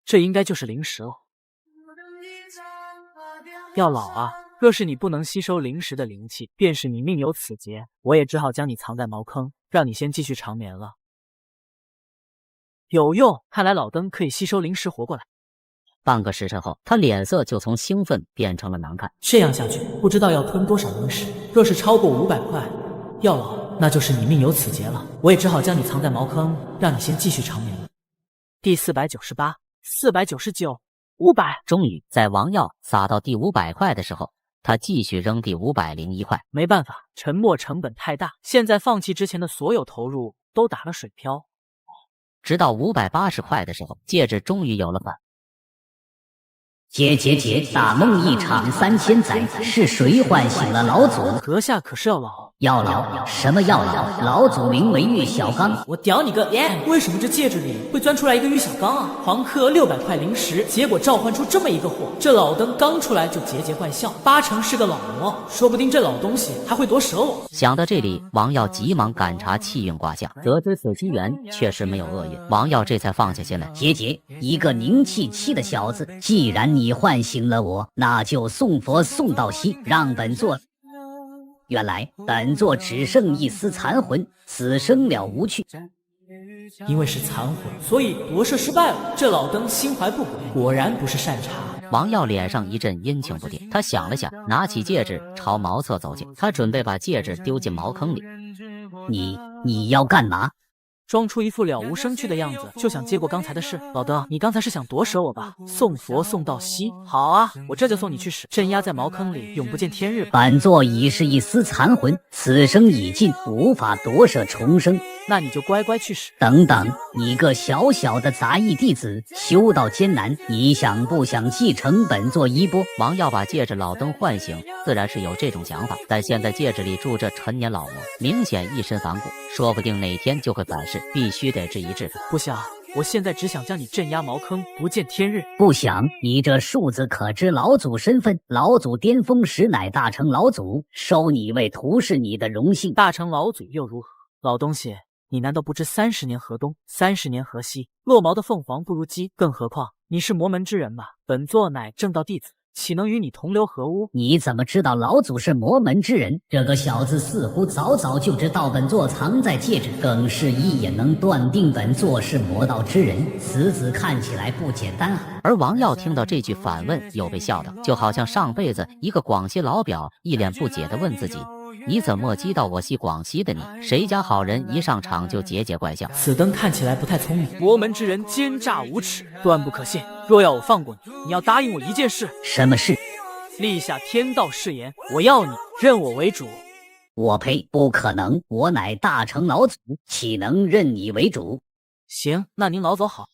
这应该就是灵石了。药老啊，若是你不能吸收灵石的灵气，便是你命有此劫，我也只好将你藏在茅坑，让你先继续长眠了。有用，看来老灯可以吸收灵石活过来。半个时辰后，他脸色就从兴奋变成了难看。这样下去，不知道要吞多少灵石。若是超过500块，药老，那就是你命有此劫了。我也只好将你藏在茅坑，让你先继续长眠了。第498、499、500。终于在王耀撒到第500块的时候，他继续扔第501块。没办法，沉没成本太大，现在放弃之前的所有投入都打了水漂。直到580块的时候，戒指终于有了反。姐，大梦一场3000载，是谁唤醒了老祖？阁下可是药老？药老？什么药老？老祖名为玉小刚。我屌你个耶！为什么这戒指里会钻出来一个玉小刚啊？黄刻600块灵石，结果召唤出这么一个货。这老灯刚出来就节节怪笑，8成是个老魔，说不定这老东西还会夺舍我。想到这里，王耀急忙赶查气运卦象，得知此机缘确实没有厄运，王耀这才放下心来。姐，一个灵气期的小子，既然你唤醒了我，那就送佛送到西，让本座。原来本座只剩一丝残魂，此生了无趣。因为是残魂，所以夺舍失败了。这老灯心怀不轨，果然不是善茬。王耀脸上一阵阴晴不定，他想了想，拿起戒指朝茅厕走近。他准备把戒指丢进茅坑里。你要干嘛？装出一副了无生趣的样子，就想接过刚才的事。老灯，你刚才是想夺舍我吧？送佛送到西，好啊，我这就送你去使，镇压在茅坑里，永不见天日吧。本座已是一丝残魂，此生已尽，无法夺舍重生。那你就乖乖去使。等等，你个小小的杂役弟子，修道艰难，你想不想继承本座衣钵？王耀把戒指老灯唤醒，自然是有这种想法，但现在戒指里住着陈年老魔，明显一身反骨，说不定哪天就会反噬，必须得治一治他。不想，我现在只想将你镇压茅坑，不见天日。不想，你这庶子可知老祖身份？老祖巅峰时乃大成老祖，收你为徒是你的荣幸。大成老祖又如何？老东西，你难道不知30年河东，30年河西？落毛的凤凰不如鸡，更何况你是魔门之人吧？本座乃正道弟子，岂能与你同流合污？你怎么知道老祖是魔门之人？这个小子似乎早早就知道本座藏在戒指，更是一眼能断定本座是魔道之人。此子看起来不简单啊！而王耀听到这句反问，又被笑道，就好像上辈子一个广西老表一脸不解地问自己：你怎么激到我系广西的你？谁家好人一上场就节节怪笑？此灯看起来不太聪明，魔门之人奸诈无耻，断不可信。若要我放过你，你要答应我一件事。什么事？立下天道誓言，我要你认我为主。我呸！不可能，我乃大成老祖，岂能认你为主？行，那您老走好。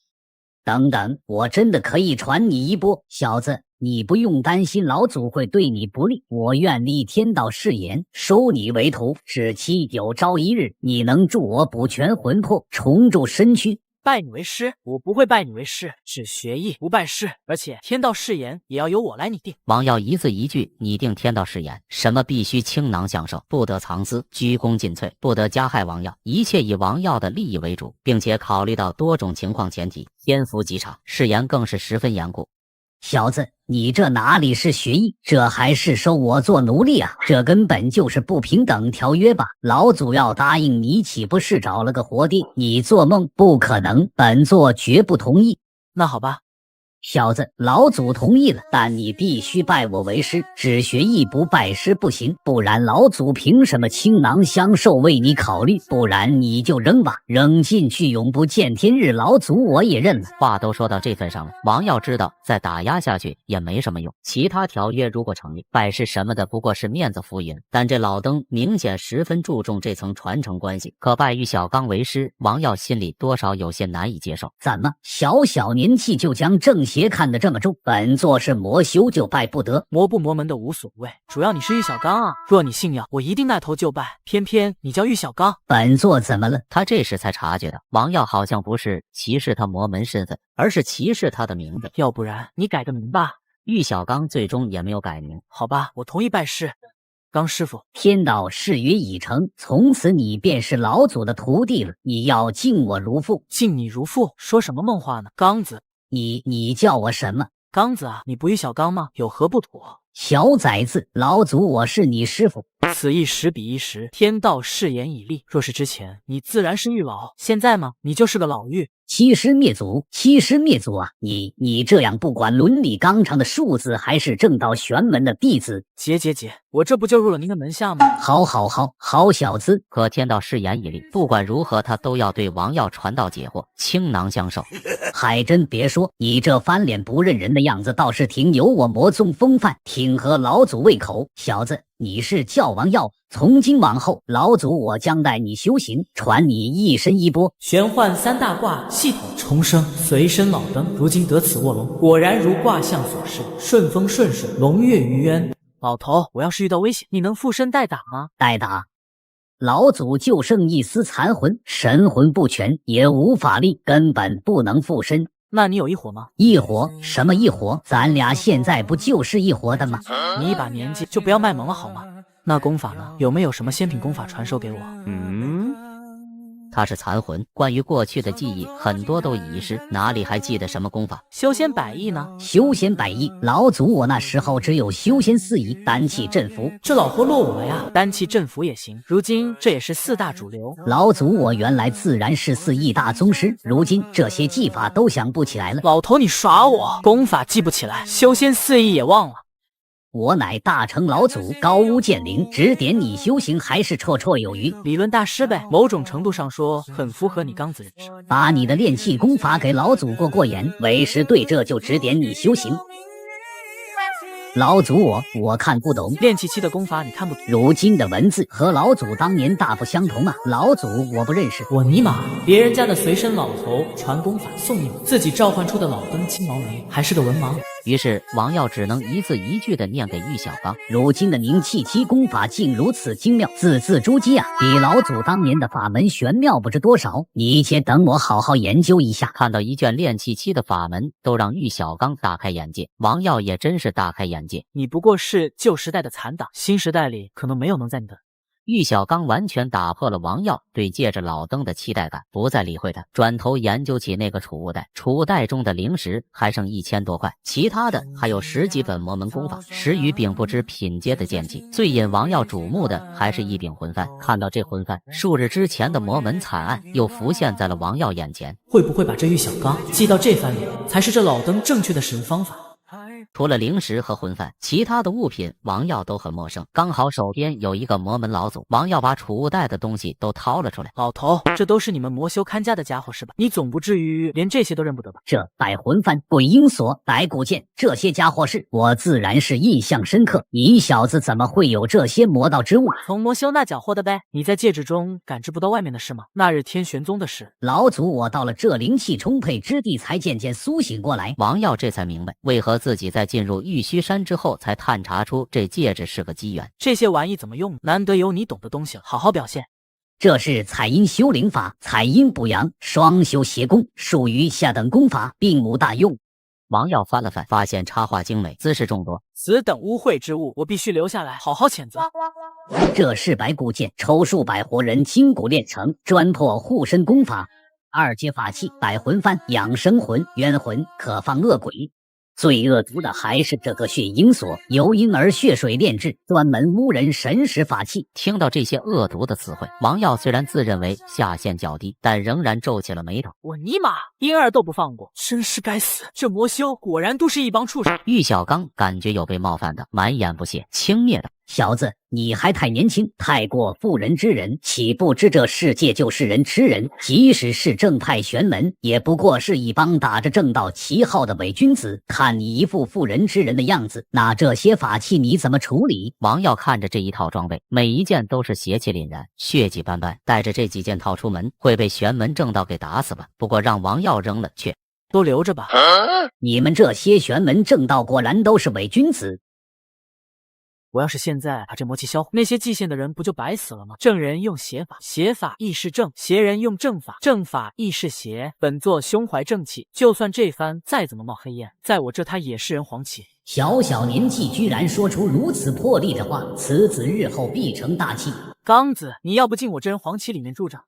等等，我真的可以传你衣钵，小子。你不用担心老祖会对你不利，我愿立天道誓言，收你为徒，只期有朝一日你能助我补全魂魄，重铸身躯，拜你为师？我不会拜你为师，只学艺不拜师，而且天道誓言也要由我来拟定。王耀一字一句拟定天道誓言，什么必须倾囊相授，不得藏私，鞠躬尽瘁，不得加害王耀，一切以王耀的利益为主，并且考虑到多种情况前提，篇幅极长，誓言更是十分严酷。小子，你这哪里是学艺，这还是收我做奴隶啊！这根本就是不平等条约吧？老祖要答应你，岂不是找了个活地？你做梦，不可能！本座绝不同意。那好吧。小子，老祖同意了，但你必须拜我为师，只学艺不拜师不行，不然老祖凭什么倾囊相授为你考虑？不然你就扔吧，扔进去永不见天日，老祖我也认了。话都说到这份上了，王耀知道再打压下去也没什么用，其他条约如果成立，拜师什么的不过是面子浮云，但这老登明显十分注重这层传承关系，可拜玉小刚为师，王耀心里多少有些难以接受。怎么小小年纪就将正邪看得这么重？本座是魔修就拜不得，魔不魔门的无所谓，主要你是玉小刚啊！若你信仰，我一定带头就拜。偏偏你叫玉小刚，本座怎么了？他这时才察觉到，王耀好像不是歧视他魔门身份，而是歧视他的名字。要不然你改个名吧。玉小刚最终也没有改名。好吧，我同意拜师。刚师傅，天道誓约已成，从此你便是老祖的徒弟了。你要敬我如父。敬你如父？说什么梦话呢？刚子，你叫我什么？刚子啊，你不玉小刚吗？有何不妥？小崽子，老祖我是你师傅。此一时彼一时，天道誓言已立。若是之前，你自然是玉老；现在吗？你就是个老妪。欺师灭祖，欺师灭祖啊！你这样不管伦理纲常的庶子，还是正道玄门的弟子？姐，我这不就入了您的门下吗？好小子！可天道誓言已立，不管如何，他都要对王耀传道解惑，倾囊相授。还真别说，你这翻脸不认人的样子，倒是挺有我魔宗风范，挺合老祖胃口。小子，你是教王耀，从今往后，老祖我将带你修行，传你一身衣钵。玄幻三大卦系统重生，随身老登，如今得此卧龙，果然如卦象所示，顺风顺水，龙跃于渊。老头，我要是遇到危险，你能附身代打吗？代打？老祖就剩一丝残魂，神魂不全，也无法力，根本不能附身。那你有一伙吗？一伙？什么一伙？咱俩现在不就是一伙的吗？你一把年纪就不要卖萌了好吗？那功法呢？有没有什么仙品功法传授给我？他是残魂，关于过去的记忆很多都已遗失，哪里还记得什么功法？修仙百艺呢？修仙百艺，老祖我那时候只有修仙四艺，丹气镇符。这老货落伍了呀，丹气镇符也行，如今这也是四大主流。老祖我原来自然是四艺大宗师，如今这些技法都想不起来了。老头，你耍我？功法记不起来，修仙四艺也忘了。我乃大成老祖，高屋建瓴，指点你修行还是绰绰有余。理论大师呗，某种程度上说，很符合你刚子人设。把你的炼气功法给老祖过眼，为师对这就指点你修行。老祖我看不懂，炼气期的功法你看不懂，如今的文字和老祖当年大不相同啊！老祖我不认识。我尼玛，别人家的随身老头传功法送你，自己召唤出的老登青毛眉还是个文盲。于是王耀只能一字一句地念给玉小刚。如今的凝气期功法竟如此精妙，字字珠玑啊，比老祖当年的法门玄妙不知多少。你且等我好好研究一下。看到一卷炼气期的法门，都让玉小刚大开眼界，王耀也真是大开眼界。你不过是旧时代的残党，新时代里可能没有能在你的。玉小刚完全打破了王耀对借着老登的期待感，不再理会他，转头研究起那个储物袋。储物袋中的零食还剩1000多块，其他的还有10几本魔门功法，10余柄不知品阶的剑气。最引王耀瞩目的还是一柄魂幡。看到这魂幡，数日之前的魔门惨案又浮现在了王耀眼前。会不会把这玉小刚寄到这番里，才是这老登正确的使用方法？除了零食和魂幡，其他的物品王耀都很陌生。刚好手边有一个魔门老祖，王耀把储物袋的东西都掏了出来。老头，这都是你们魔修看家的家伙是吧？你总不至于连这些都认不得吧？这带魂幡、鬼鹰锁、白骨剑，这些家伙事我自然是印象深刻。你小子怎么会有这些魔道之物？从魔修那缴获的呗。你在戒指中感知不到外面的事吗？那日天玄宗的事。老祖我到了这灵气充沛之地，才渐渐苏醒过来。王耀这才明白，为何自己在进入玉虚山之后才探查出这戒指是个机缘。这些玩意怎么用？难得有你懂的东西了，好好表现。这是采阴修灵法，采阴补阳，双修邪功，属于下等功法，并无大用。王耀翻了翻，发现插画精美，姿势众多，此等污秽之物，我必须留下来好好谴责。这是白骨剑，抽数百活人筋骨炼成，专破护身功法。二阶法器，百魂幡，养生魂、冤魂，可放恶鬼。最恶毒的还是这个血鹰锁，由婴儿血水炼制，专门污人神识法器。听到这些恶毒的词汇，王耀虽然自认为下限较低，但仍然皱起了眉头。我尼玛，婴儿都不放过，真是该死！这魔修果然都是一帮畜生。玉小刚感觉有被冒犯的，满眼不屑，轻蔑道：“小子，你还太年轻，太过妇人之仁，岂不知这世界就是人吃人？即使是正派玄门，也不过是一帮打着正道旗号的伪君子。看你一副妇人之仁的样子，那这些法器你怎么处理？”王耀看着这一套装备，每一件都是邪气凛然，血迹斑斑，带着这几件套出门，会被玄门正道给打死吧？不过让王耀扔了，却都留着吧。你们这些玄门正道果然都是伪君子。我要是现在把这魔气销毁，那些祭献的人不就白死了吗？正人用邪法，邪法亦是正；邪人用正法，正法亦是邪。本座胸怀正气，就算这番再怎么冒黑烟，在我这他也是人皇旗。小小年纪居然说出如此破例的话，此子日后必成大器。刚子，你要不进我这人皇旗里面住着？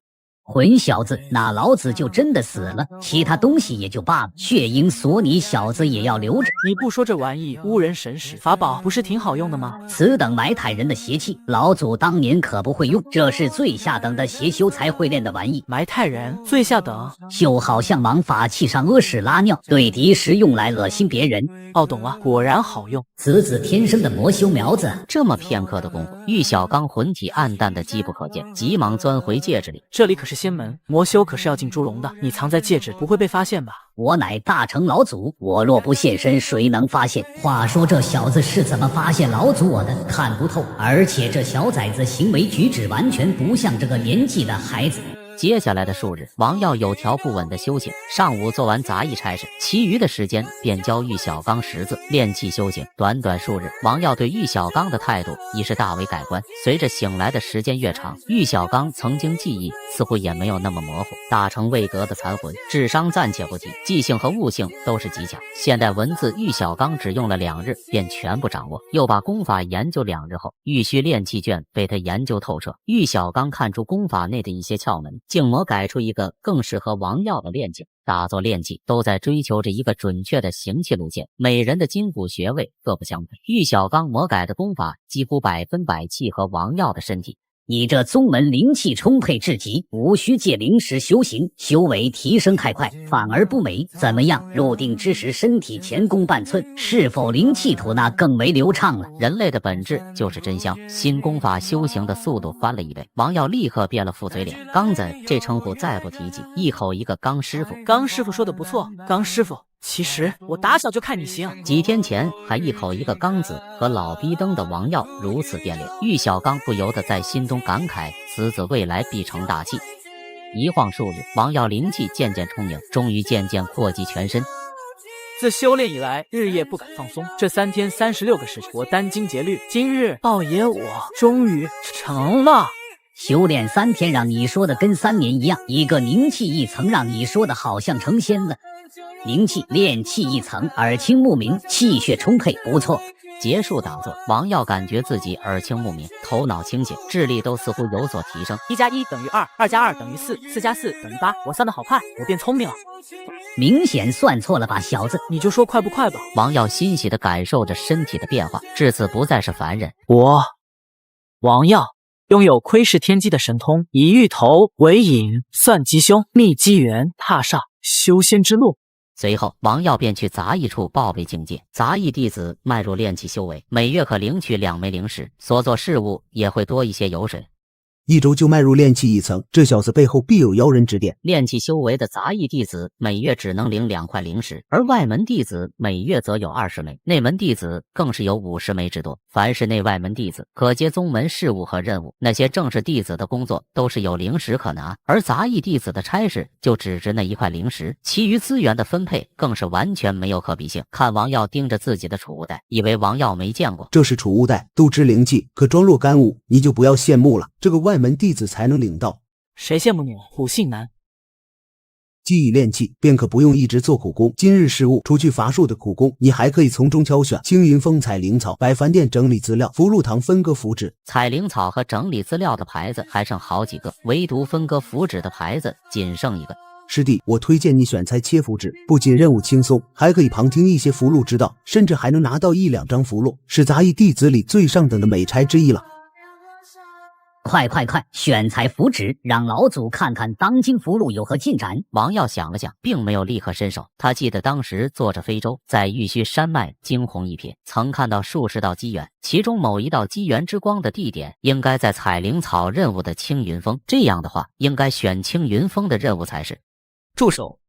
混小子，那老子就真的死了，其他东西也就罢了，血鹰锁你小子也要留着。你不说这玩意污人神识，法宝不是挺好用的吗？此等埋汰人的邪气，老祖当年可不会用，这是最下等的邪修才会练的玩意。埋汰人，最下等就好像往法器上屙屎拉尿，对敌时用来恶心别人。哦，懂了，果然好用。此子天生的魔修苗子。这么片刻的功夫，玉小刚魂体暗淡的机不可见，急忙钻回戒指里。这里可是仙门，魔修可是要进猪笼的，你藏在戒指不会被发现吧？我乃大成老祖，我若不现身，谁能发现？话说这小子是怎么发现老祖我的？看不透，而且这小崽子行为举止完全不像这个年纪的孩子。接下来的数日，王耀有条不紊的修行。上午做完杂役差事，其余的时间便教玉小刚识字、练气修行。短短数日，王耀对玉小刚的态度已是大为改观。随着醒来的时间越长，玉小刚曾经记忆似乎也没有那么模糊。大成未格的残魂，智商暂且不提，记性和悟性都是极强。现代文字，玉小刚只用了2日便全部掌握，又把功法研究2日后，玉虚炼气卷被他研究透彻。玉小刚看出功法内的一些窍门，静魔改出一个更适合王耀的炼境。大作炼气都在追求着一个准确的行气路线，每人的筋骨穴位各不相同。玉小刚魔改的功法几乎100%契合王耀的身体。你这宗门灵气充沛至极，无需借灵石修行，修为提升太快，反而不美。怎么样？入定之时身体前弓半寸，是否灵气吐纳更为流畅了？人类的本质就是真香，新功法修行的速度翻了1倍。王耀立刻变了副嘴脸，刚子这称呼再不提及，一口一个刚师傅。刚师傅说的不错，刚师傅。其实我打小就看你行。几天前还一口一个刚子和老逼灯的王耀如此变脸，玉小刚不由得在心中感慨，此子未来必成大器。一晃数日，王耀灵气渐渐充盈，终于渐渐扩及全身。自修炼以来，日夜不敢放松。这3天36个时辰，我殚精竭虑。今日道爷我终于成了。修炼3天让你说的跟3年一样，一个凝气1层让你说的好像成仙了。灵气炼气1层，耳清目明，气血充沛，不错。结束打坐，王耀感觉自己耳清目明，头脑清醒，智力都似乎有所提升。1+1等于2，2+2等于4，4+4等于8。我算得好快，我变聪明了。明显算错了吧，小子？你就说快不快吧。王耀欣喜地感受着身体的变化，至此不再是凡人。我王耀拥有窥视天机的神通，以芋头为引，算吉凶，觅机缘，踏上修仙之路。随后，王耀便去杂役处报备境界。杂役弟子迈入炼气修为，每月可领取2枚灵石，所做事务也会多一些油水。1周就迈入炼气1层，这小子背后必有妖人指点。炼气修为的杂役弟子每月只能领2块灵石，而外门弟子每月则有20枚，内门弟子更是有50枚之多。凡是内外门弟子可接宗门事务和任务，那些正式弟子的工作都是有灵石可拿，而杂役弟子的差事就只值那1块灵石，其余资源的分配更是完全没有可比性。看王耀盯着自己的储物袋，以为王耀没见过，这是储物袋，都知灵气，可装若干物，你就不要羡慕了。这个外门弟子才能领到。谁羡慕你了？虎姓男。既已练气，便可不用一直做苦工。今日事务，除去伐树的苦工，你还可以从中挑选青云峰采灵草，百凡殿整理资料，福禄堂分割符纸。采灵草和整理资料的牌子还剩好几个，唯独分割符纸的牌子仅剩一个。师弟，我推荐你选采切符纸，不仅任务轻松，还可以旁听一些符箓之道，甚至还能拿到1、2张符箓，是杂役弟子里最上等的美差之一了。快，选采符纸，让老祖看看当今符箓有何进展。王耀想了想，并没有立刻伸手。他记得当时坐着非洲，在玉虚山脉惊鸿一瞥，曾看到数十道机缘，其中某一道机缘之光的地点应该在采灵草任务的青云峰。这样的话，应该选青云峰的任务才是。住手！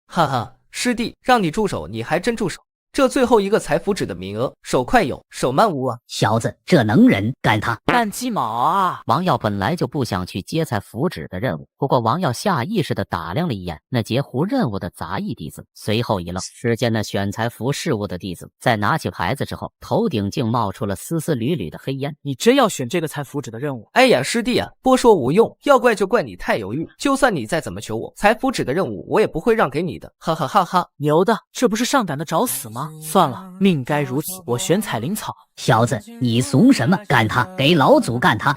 哈哈，师弟，让你住手，你还真住手！这最后一个采符纸的名额，手快有，手慢无啊！小子，这能人干他！干鸡毛啊！王耀本来就不想去接采符纸的任务，不过王耀下意识地打量了一眼那截胡任务的杂役弟子，随后一愣，只见那选采符事务的弟子在拿起牌子之后，头顶竟冒出了丝丝缕缕的黑烟。你真要选这个采符纸的任务？哎呀，师弟啊，多说无用，要怪就怪你太犹豫。就算你再怎么求我，采符纸的任务我也不会让给你的，哈哈哈哈！牛的，这不是上胆的找死吗？算了，命该如此，我选采灵草。小子，你怂什么？干他！给老祖干他！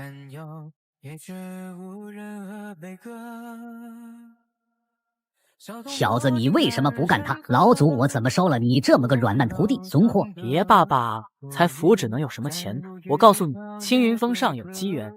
小子，你为什么不干他？老祖我怎么收了你这么个软烂徒弟？怂货！别爸爸，采符纸能有什么前途？我告诉你，青云峰上有机缘。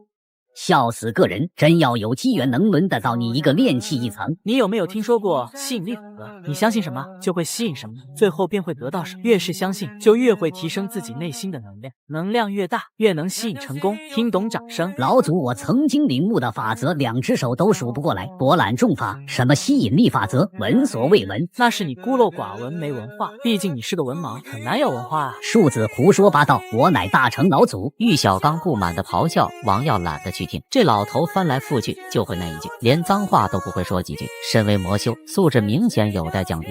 笑死个人！真要有机缘，能轮得到你一个炼气一层？你有没有听说过吸引力法则？你相信什么，就会吸引什么，最后便会得到什么。越是相信，就越会提升自己内心的能量，能量越大，越能吸引成功。听懂掌声？老祖，我曾经领悟的法则，2只手都数不过来。博览众法，什么吸引力法则，闻所未闻。那是你孤陋寡闻，没文化。毕竟你是个文盲，很难有文化啊。庶子胡说八道，我乃大成老祖。玉小刚不满的咆哮，王耀懒得去听。这老头翻来覆去就会那一句，连脏话都不会说几句。身为魔修，素质明显有待降低。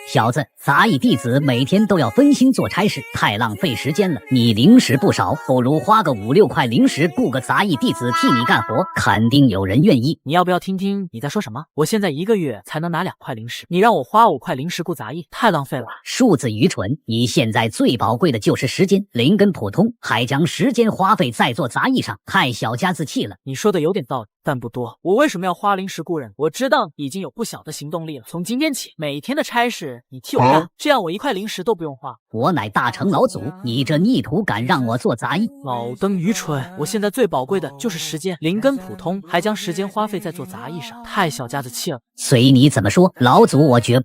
小子，杂役弟子每天都要分心做差事，太浪费时间了。你零食不少，不如花个5、6块零食，雇个杂役弟子替你干活，肯定有人愿意。你要不要听听你在说什么？我现在1个月才能拿2块零食，你让我花5块零食雇杂役，太浪费了。庶子愚蠢，你现在最宝贵的就是时间，灵根普通，还将时间花费在做杂役上，太小家子气了。你说的有点道理，但不多。我为什么要花零食雇人？我知道已经有不小的行动力了。从今天起，每天的差事你替我干，这样我1块零食都不用花。我乃大成老祖，你这逆徒敢让我做杂役？老登愚蠢！我现在最宝贵的就是时间，灵根普通，还将时间花费在做杂役上，太小家子气了。随你怎么说，老祖我绝。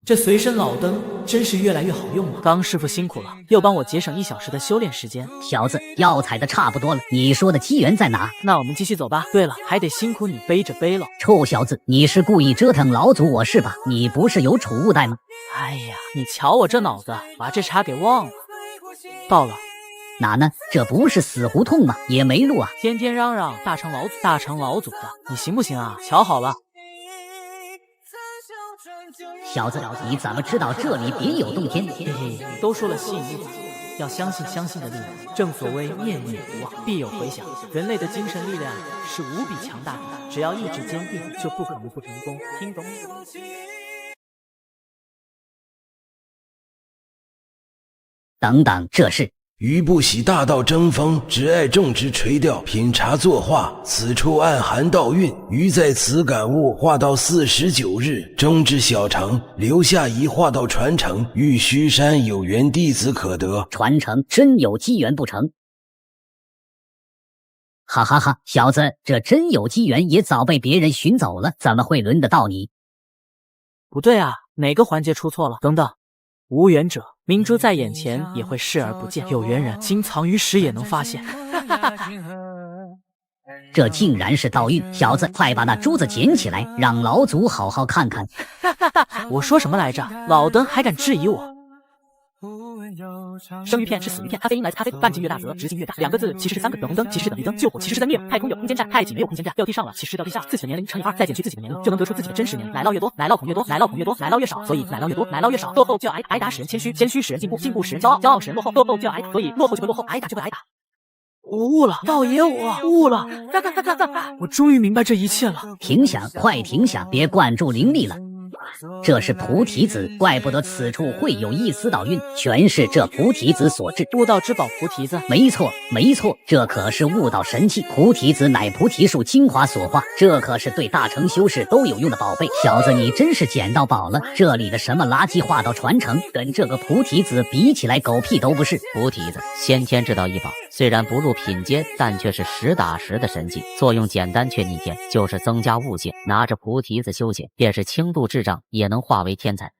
这随身老灯真是越来越好用了。刚师傅辛苦了，又帮我节省1小时的修炼时间。小子，药材的差不多了，你说的机缘在哪？那我们继续走吧。对了，还得辛苦你背着背了。臭小子，你是故意折腾老祖我是吧？你不是有储物袋吗？哎呀，你瞧我这脑子，把这茬给忘了。到了。哪呢？这不是死胡同吗？也没路啊！天天嚷嚷大成老祖，大成老祖的，你行不行啊？瞧好了。小子，你怎么知道这里别有洞天？嘿嘿，都说了吸引力法则，要相信相信的力量。正所谓念念不忘，必有回响。人类的精神力量是无比强大的，只要意志坚定，就不可能不成功。听懂？等等，这是。余不喜大道争锋，只爱种植垂钓，品茶作画。此处暗含道蕴，余在此感悟，画到49日，终至小成，留下一画道传承。玉虚山有缘弟子可得。传承真有机缘不成？哈哈哈，小子，这真有机缘，也早被别人寻走了，怎么会轮得到你？不对啊，哪个环节出错了？等等。无缘者，明珠在眼前也会视而不见；有缘人，经藏于时也能发现。这竟然是道运！小子，快把那珠子捡起来，让老祖好好看看。我说什么来着？老登还敢质疑我？生鱼片是死鱼片，咖啡因来自咖啡，半径越大则直径越大。2个字其实是3个，等红灯其实是等绿灯，救火其实是在灭火，太空有空间站，太极没有空间站，掉地上了其实是掉地下。自己的年龄乘以2，再减去自己的年龄，就能得出自己的真实年龄。奶酪越多，奶酪孔越多，奶酪孔越多，奶酪越少，所以奶酪越多，奶酪越少。落后就要挨打，挨打使人谦虚，谦虚使人进步，进步使人骄傲，骄傲使人落后，落后就要挨打，所以落后就会落后，挨打就会挨打。我悟了，道爷我悟了，我终于明白这一切了。停下，快停下，别灌注灵力了。这是菩提子，怪不得此处会有一丝道韵，全是这菩提子所致。悟道之宝菩提子，没错，没错，这可是悟道神器。菩提子乃菩提树精华所化，这可是对大成修士都有用的宝贝。小子，你真是捡到宝了！这里的什么垃圾化道传承，跟这个菩提子比起来，狗屁都不是。菩提子，先天之道一宝，虽然不入品阶，但却是实打实的神器，作用简单却逆天，就是增加悟性。拿着菩提子修行，便是轻度智障也能化为天才。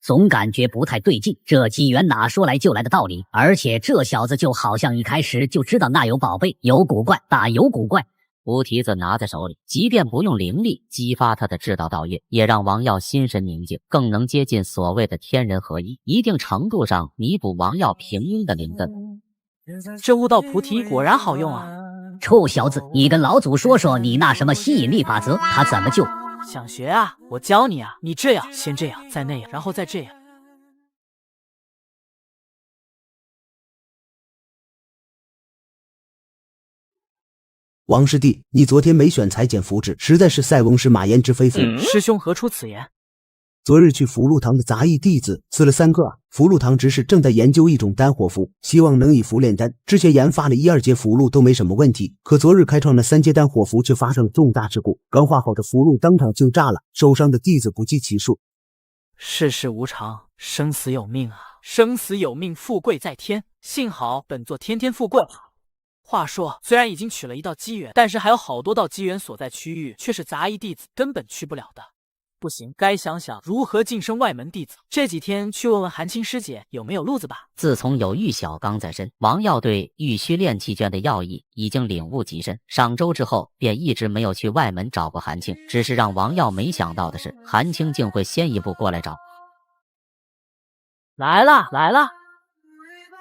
总感觉不太对劲，这机缘哪说来就来的道理？而且这小子就好像一开始就知道那有宝贝，有古怪，大有古怪。菩提子拿在手里，即便不用灵力激发他的至道道业，也让王耀心神宁静，更能接近所谓的天人合一，一定程度上弥补王耀平庸的灵根。这悟道菩提果然好用啊！臭小子，你跟老祖说说你那什么吸引力法则，他怎么救？想学啊？我教你啊！你这样，先这样，再那样，然后再这样。王师弟，你昨天没选裁剪符纸，实在是塞翁失马焉知非福。师兄何出此言？昨日去福禄堂的杂役弟子死了3个，福禄堂执事正在研究一种丹火符，希望能以符炼丹。之前研发了1、2阶符箓都没什么问题，可昨日开创的3阶丹火符却发生了重大事故，刚画好的符箓当场就炸了，受伤的弟子不计其数。世事无常，生死有命啊！生死有命，富贵在天。幸好本座天天富贵。话说，虽然已经取了1道机缘，但是还有好多道机缘所在区域，却是杂役弟子根本去不了的。不行，该想想如何晋升外门弟子。这几天去问问韩青师姐有没有路子吧。自从有玉小刚在身，王耀对玉虚炼气卷的要义已经领悟极深。上周之后，便一直没有去外门找过韩青。只是让王耀没想到的是，韩青竟会先一步过来找。来了，来了，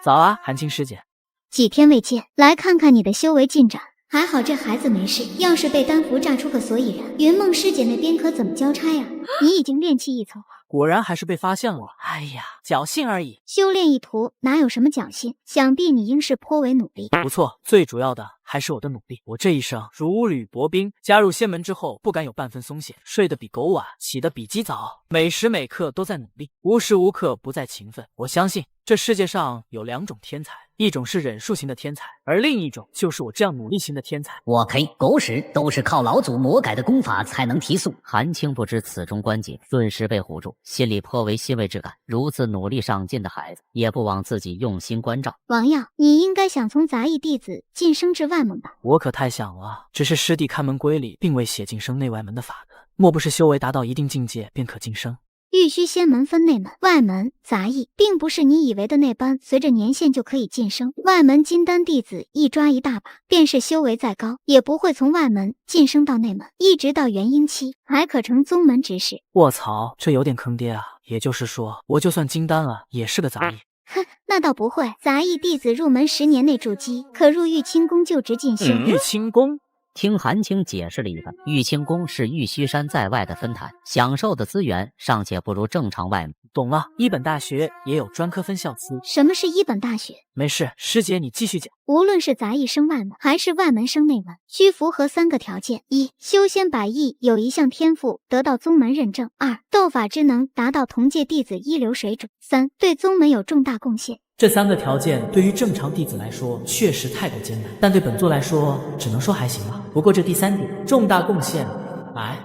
早啊，韩青师姐。几天未见，来看看你的修为进展。还好这孩子没事，要是被丹符炸出个所以然，云梦师姐那边可怎么交差呀？你已经炼气一层，果然还是被发现了。哎呀，侥幸而已。修炼一途哪有什么侥幸？想必你应是颇为努力。不错，最主要的还是我的努力。我这一生如履薄冰，加入仙门之后不敢有半分松懈，睡得比狗晚，起得比鸡早，每时每刻都在努力，无时无刻不在勤奋。我相信这世界上有2种天才，一种是忍术型的天才，而另一种就是我这样努力型的天才。我呸！狗屎，都是靠老祖魔改的功法才能提速。韩青不知此中关节，顿时被唬住，心里颇为欣慰之感。如此努力上进的孩子，也不枉自己用心关照。王耀，你应该想从杂役弟子晋升至外门吧？我可太想了，只是师弟看门规里并未写晋升内外门的法则，莫不是修为达到一定境界便可晋升？玉虚仙门分内门、外门、杂役，并不是你以为的那般随着年限就可以晋升。外门金丹弟子一抓一大把，便是修为再高，也不会从外门晋升到内门，一直到元婴期，还可成宗门执事。卧槽，这有点坑爹啊！也就是说，我就算金丹了，也是个杂役。哼，那倒不会。杂役弟子入门10年内筑基，可入玉清宫就职进修。玉清宫。听韩青解释了一番，玉清宫是玉虚山在外的分坛，享受的资源尚且不如正常外门。懂了，一本大学也有专科分校区。什么是一本大学？没事，师姐你继续讲。无论是杂役升外门，还是外门升内门，需符合3个条件：一、修仙百艺有一项天赋得到宗门认证；二、斗法之能达到同届弟子一流水准；三、对宗门有重大贡献。这3个条件对于正常弟子来说确实太过艰难，但对本座来说只能说还行吧。不过这第3点，重大贡献，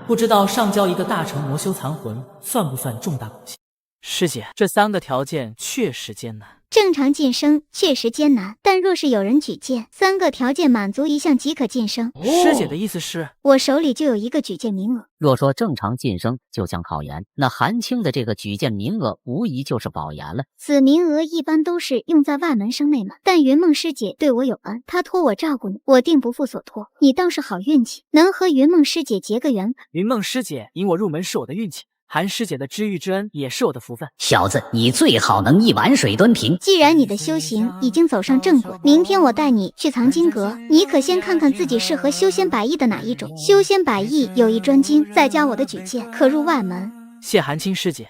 不知道上交一个大成魔修残魂算不算重大贡献？师姐，这3个条件确实艰难。正常晋升确实艰难，但若是有人举荐，3个条件满足一项即可晋升。师姐的意思是，我手里就有一个举荐名额。若说正常晋升就像考研，那韩青的这个举荐名额无疑就是保研了。此名额一般都是用在外门升内门，但云梦师姐对我有恩，她托我照顾你，我定不负所托。你倒是好运气，能和云梦师姐结个缘。云梦师姐引我入门是我的运气，韩师姐的知遇之恩也是我的福分。小子，你最好能一碗水端平。既然你的修行已经走上正轨，明天我带你去藏经阁，你可先看看自己适合修仙百艺的哪一种。修仙百艺有一专精，再加我的举荐，可入外门。谢韩青师姐。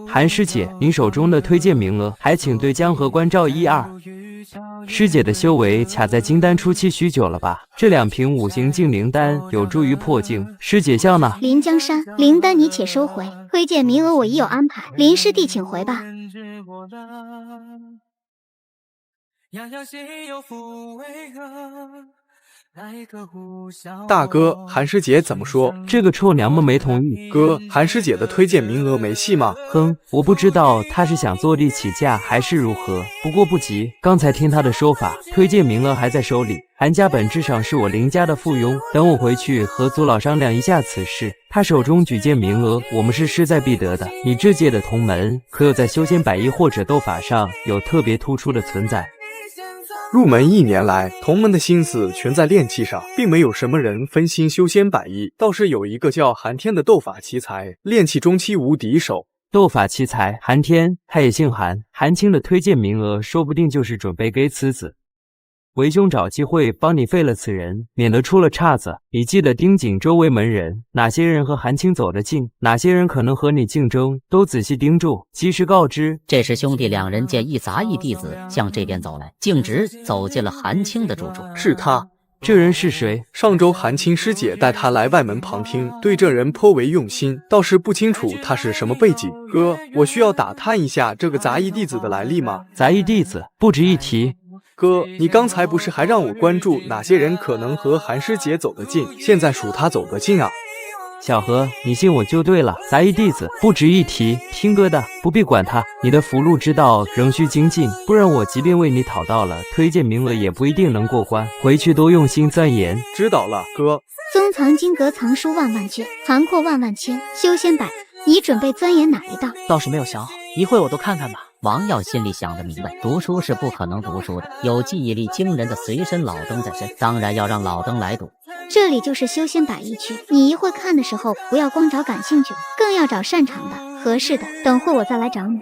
韩师姐，您手中的推荐名额，还请对江河关照1、2。师姐的修为卡在金丹初期许久了吧？这2瓶5行净灵丹有助于破境。师姐笑呢？临江山灵丹你且收回，推荐名额我已有安排，林师弟请回吧。大哥，韩师姐怎么说？这个臭娘们没同意。哥，韩师姐的推荐名额没戏吗？哼，我不知道她是想坐地起价还是如何，不过不急，刚才听她的说法，推荐名额还在手里。韩家本质上是我林家的附庸，等我回去和族老商量一下此事。他手中举荐名额，我们是势在必得的。你这届的同门，可有在修仙百艺或者斗法上有特别突出的存在？入门1年来，同门的心思全在炼器上，并没有什么人分心修仙百艺。倒是有一个叫韩天的斗法奇才，炼器中期无敌手。斗法奇才韩天，他也姓韩。韩青的推荐名额，说不定就是准备给此子。为兄找机会帮你废了此人，免得出了岔子。你记得盯紧周围门人，哪些人和韩青走得近，哪些人可能和你竞争，都仔细盯住，及时告知。这时兄弟2人见一杂役弟子向这边走来，径直走进了韩青的住处。是他。这人是谁？上周韩青师姐带他来外门旁听，对这人颇为用心，倒是不清楚他是什么背景。哥，我需要打探一下这个杂役弟子的来历吗？杂役弟子不值一提。哥，你刚才不是还让我关注哪些人可能和韩师姐走得近，现在属他走得近啊？小何，你信我就对了。杂役弟子不值一提，听哥的，不必管他。你的福禄之道仍需精进，不然我即便为你讨到了推荐名额，也不一定能过关。回去多用心钻研。知道了，哥。宗藏经阁藏书万万卷，残阔万万千，修仙百，你准备钻研哪一道？倒是没有想好，一会我都看看吧。王耀心里想得明白，读书是不可能读书的，有记忆力惊人的随身老登在身，当然要让老登来读。这里就是修仙百艺区，你一会看的时候，不要光找感兴趣的，更要找擅长的、合适的。等会我再来找你。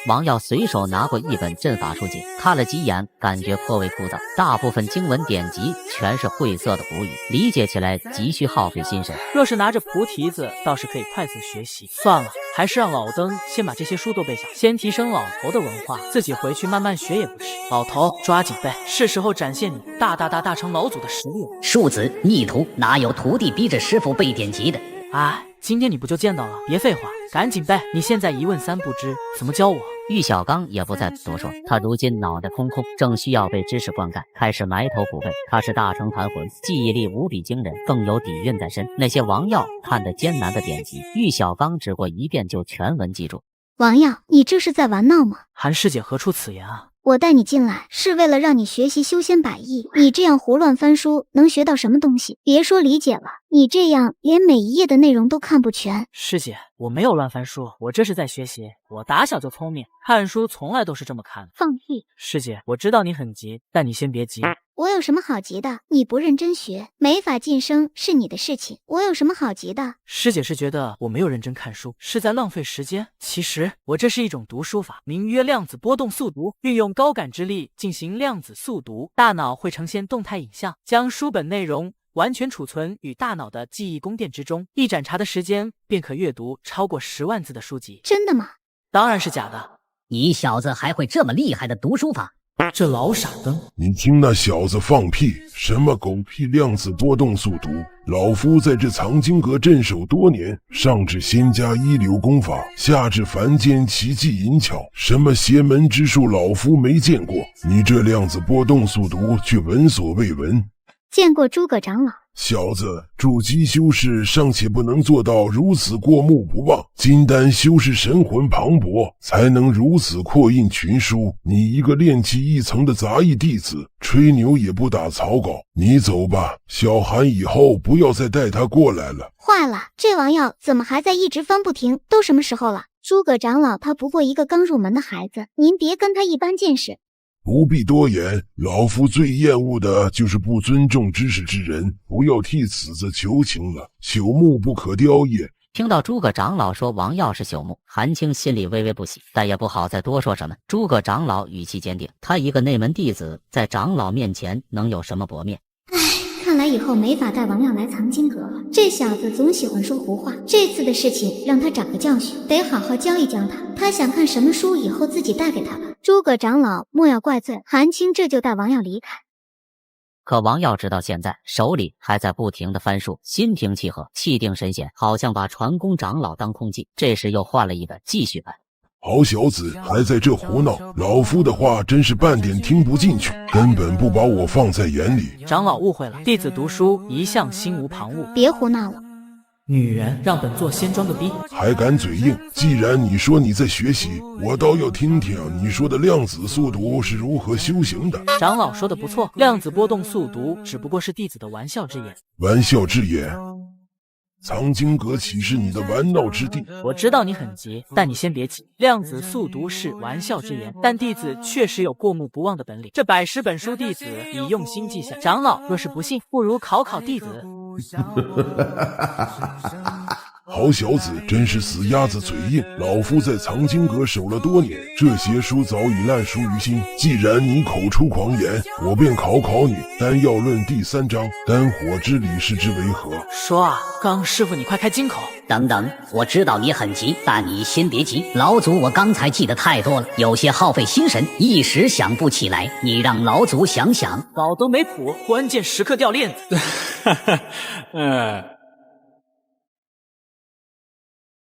王耀随手拿过一本阵法书籍，看了几眼，感觉颇为枯燥，大部分经文典籍全是晦涩的古语，理解起来急需耗费心神。若是拿着菩提子，倒是可以快速学习。算了，还是让老登先把这些书都背下，先提升老头的文化，自己回去慢慢学也不迟。老头，抓紧背，是时候展现你大成老祖的实力了。庶子逆徒，哪有徒弟逼着师傅背典籍的？哎，今天你不就见到了？别废话，赶紧背！你现在1问3不知，怎么教我？玉小刚也不再多说，他如今脑袋空空，正需要被知识灌溉，开始埋头苦背。他是大成盘魂，记忆力无比惊人，更有底蕴在身。那些王耀看得艰难的典籍，玉小刚只过一遍就全文记住。王耀，你这是在玩闹吗？韩师姐何出此言啊？我带你进来是为了让你学习修仙百艺，你这样胡乱翻书能学到什么东西？别说理解了，你这样连每一页的内容都看不全。师姐，我没有乱翻书，我这是在学习。我打小就聪明，看书从来都是这么看的。放屁！师姐，我知道你很急，但你先别急。我有什么好急的？你不认真学，没法晋升是你的事情，我有什么好急的？师姐是觉得我没有认真看书，是在浪费时间。其实我这是一种读书法，名曰量子波动速读，运用高感知力进行量子速读，大脑会呈现动态影像，将书本内容完全储存于大脑的记忆宫殿之中，一盏茶的时间便可阅读超过10万字的书籍。真的吗？当然是假的。你小子还会这么厉害的读书法？这老傻灯，你听那小子放屁！什么狗屁量子波动速读！老夫在这藏经阁镇守多年，上至仙家一流功法，下至凡间奇技淫巧，什么邪门之术老夫没见过。你这量子波动速读却闻所未闻。见过诸葛长老。小子，筑基修士尚且不能做到如此过目不忘，金丹修士神魂磅礴，才能如此扩印群书。你一个炼气1层的杂役弟子，吹牛也不打草稿。你走吧，小韩以后不要再带他过来了。坏了，这王耀怎么还在一直翻不停？都什么时候了？诸葛长老他不过一个刚入门的孩子，您别跟他一般见识。不必多言，老夫最厌恶的就是不尊重知识之人，不要替此子求情了，朽木不可雕也。听到诸葛长老说王耀是朽木，韩青心里微微不喜，但也不好再多说什么。诸葛长老语气坚定，他一个内门弟子，在长老面前能有什么薄面？看来以后没法带王耀来藏经阁了。这小子总喜欢说胡话，这次的事情让他长个教训，得好好教一教他。他想看什么书，以后自己带给他吧。诸葛长老莫要怪罪，韩青这就带王耀离开。可王耀直到现在手里还在不停的翻书，心平气和，气定神闲，好像把传功长老当空气。这时又换了一本继续翻。好小子，还在这胡闹！老夫的话真是半点听不进去，根本不把我放在眼里。长老误会了，弟子读书一向心无旁骛。别胡闹了。女人，让本座先装个逼。还敢嘴硬？既然你说你在学习，我倒要听听你说的量子速读是如何修行的。长老说的不错，量子波动速读只不过是弟子的玩笑之言。玩笑之言？藏经阁岂是你的玩闹之地？我知道你很急，但你先别急。量子速读是玩笑之言，但弟子确实有过目不忘的本领。这110本书，弟子已用心记下。长老若是不信，不如考考弟子。好小子，真是死鸭子嘴硬！老夫在藏经阁守了多年，这些书早已烂熟于心。既然你口出狂言，我便考考你。丹药论第3章，丹火之理是之为何？说啊，刚师傅你快开金口。等等，我知道你很急，但你先别急。老祖我刚才记得太多了，有些耗费心神，一时想不起来。你让老祖想想。搞得没谱，关键时刻掉链子。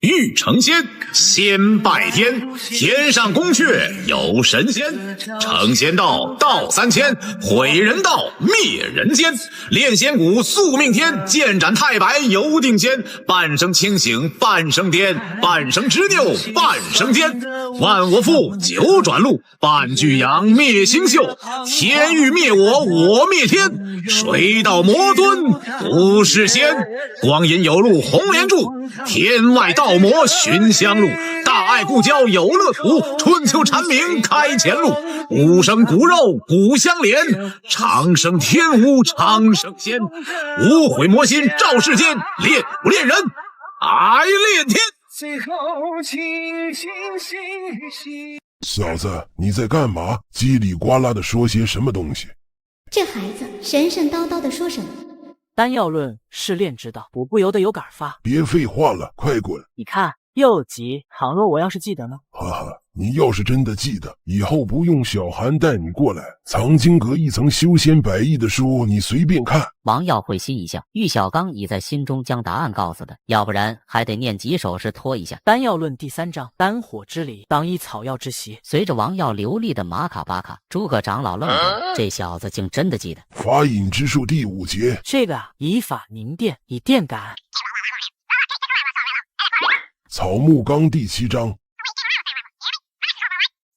欲成仙，先拜天。天上宫阙有神仙。成仙道，道3000，毁人道，灭人间。炼仙蛊，宿命天。剑斩太白，犹定仙。半生清醒，半生癫。半生执拗，半生癫。万我负，九转路。半句阳，灭星宿。天欲灭我，我灭天。水到魔尊，不是仙。光阴有路，红莲柱。天外道魔寻香路，大爱故交有乐土。春秋蝉鸣开前路，五生骨肉骨相连。长生天无长生仙，无悔魔心照世间。练不练人，爱练天。最后清清晰晰。小子，你在干嘛？叽里呱啦的说些什么东西？这孩子神神叨叨的说什么？丹药论是炼之道，我不由得有感而发。别废话了，快滚！你看又急，倘若我要是记得呢？哈哈，你要是真的记得，以后不用小韩带你过来。藏经阁一层修仙100亿的书，你随便看。王耀会心一笑，玉小刚已在心中将答案告诉他，要不然还得念几首诗拖一下。丹药论第3章，丹火之理，当依草药之习。随着王耀流利的马卡巴卡，诸葛长老愣住，这小子竟真的记得。法隐之术第5节，这个啊，以法凝电，以电感。草木纲第7章。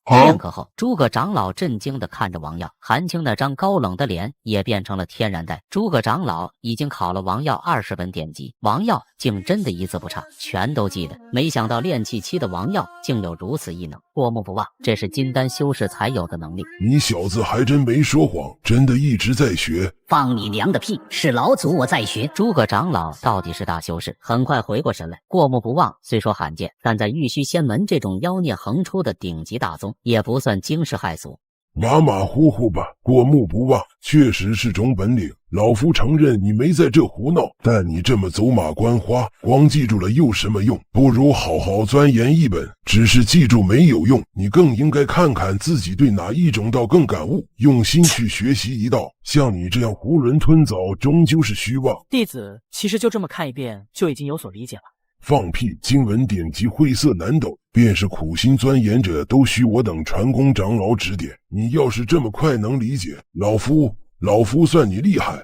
片刻后，诸葛长老震惊地看着王耀，韩青那张高冷的脸也变成了天然呆。诸葛长老已经考了王耀20本典籍，王耀竟真的一字不差，全都记得。没想到炼气期的王耀竟有如此异能，过目不忘，这是金丹修士才有的能力。你小子还真没说谎，真的一直在学。放你娘的屁！是老祖我在学。诸葛长老到底是大修士，很快回过神来。过目不忘虽说罕见，但在玉虚仙门这种妖孽横出的顶级大宗，也不算惊世骇俗。马马虎虎吧，过目不忘确实是种本领。老夫承认你没在这胡闹，但你这么走马观花，光记住了有什么用？不如好好钻研一本。只是记住没有用，你更应该看看自己对哪一种道更感悟，用心去学习一道。像你这样囫囵吞枣，终究是虚妄。弟子其实就这么看一遍，就已经有所理解了。放屁！经文典籍晦涩难懂，便是苦心钻研者都需我等传功长老指点。你要是这么快能理解，老夫算你厉害。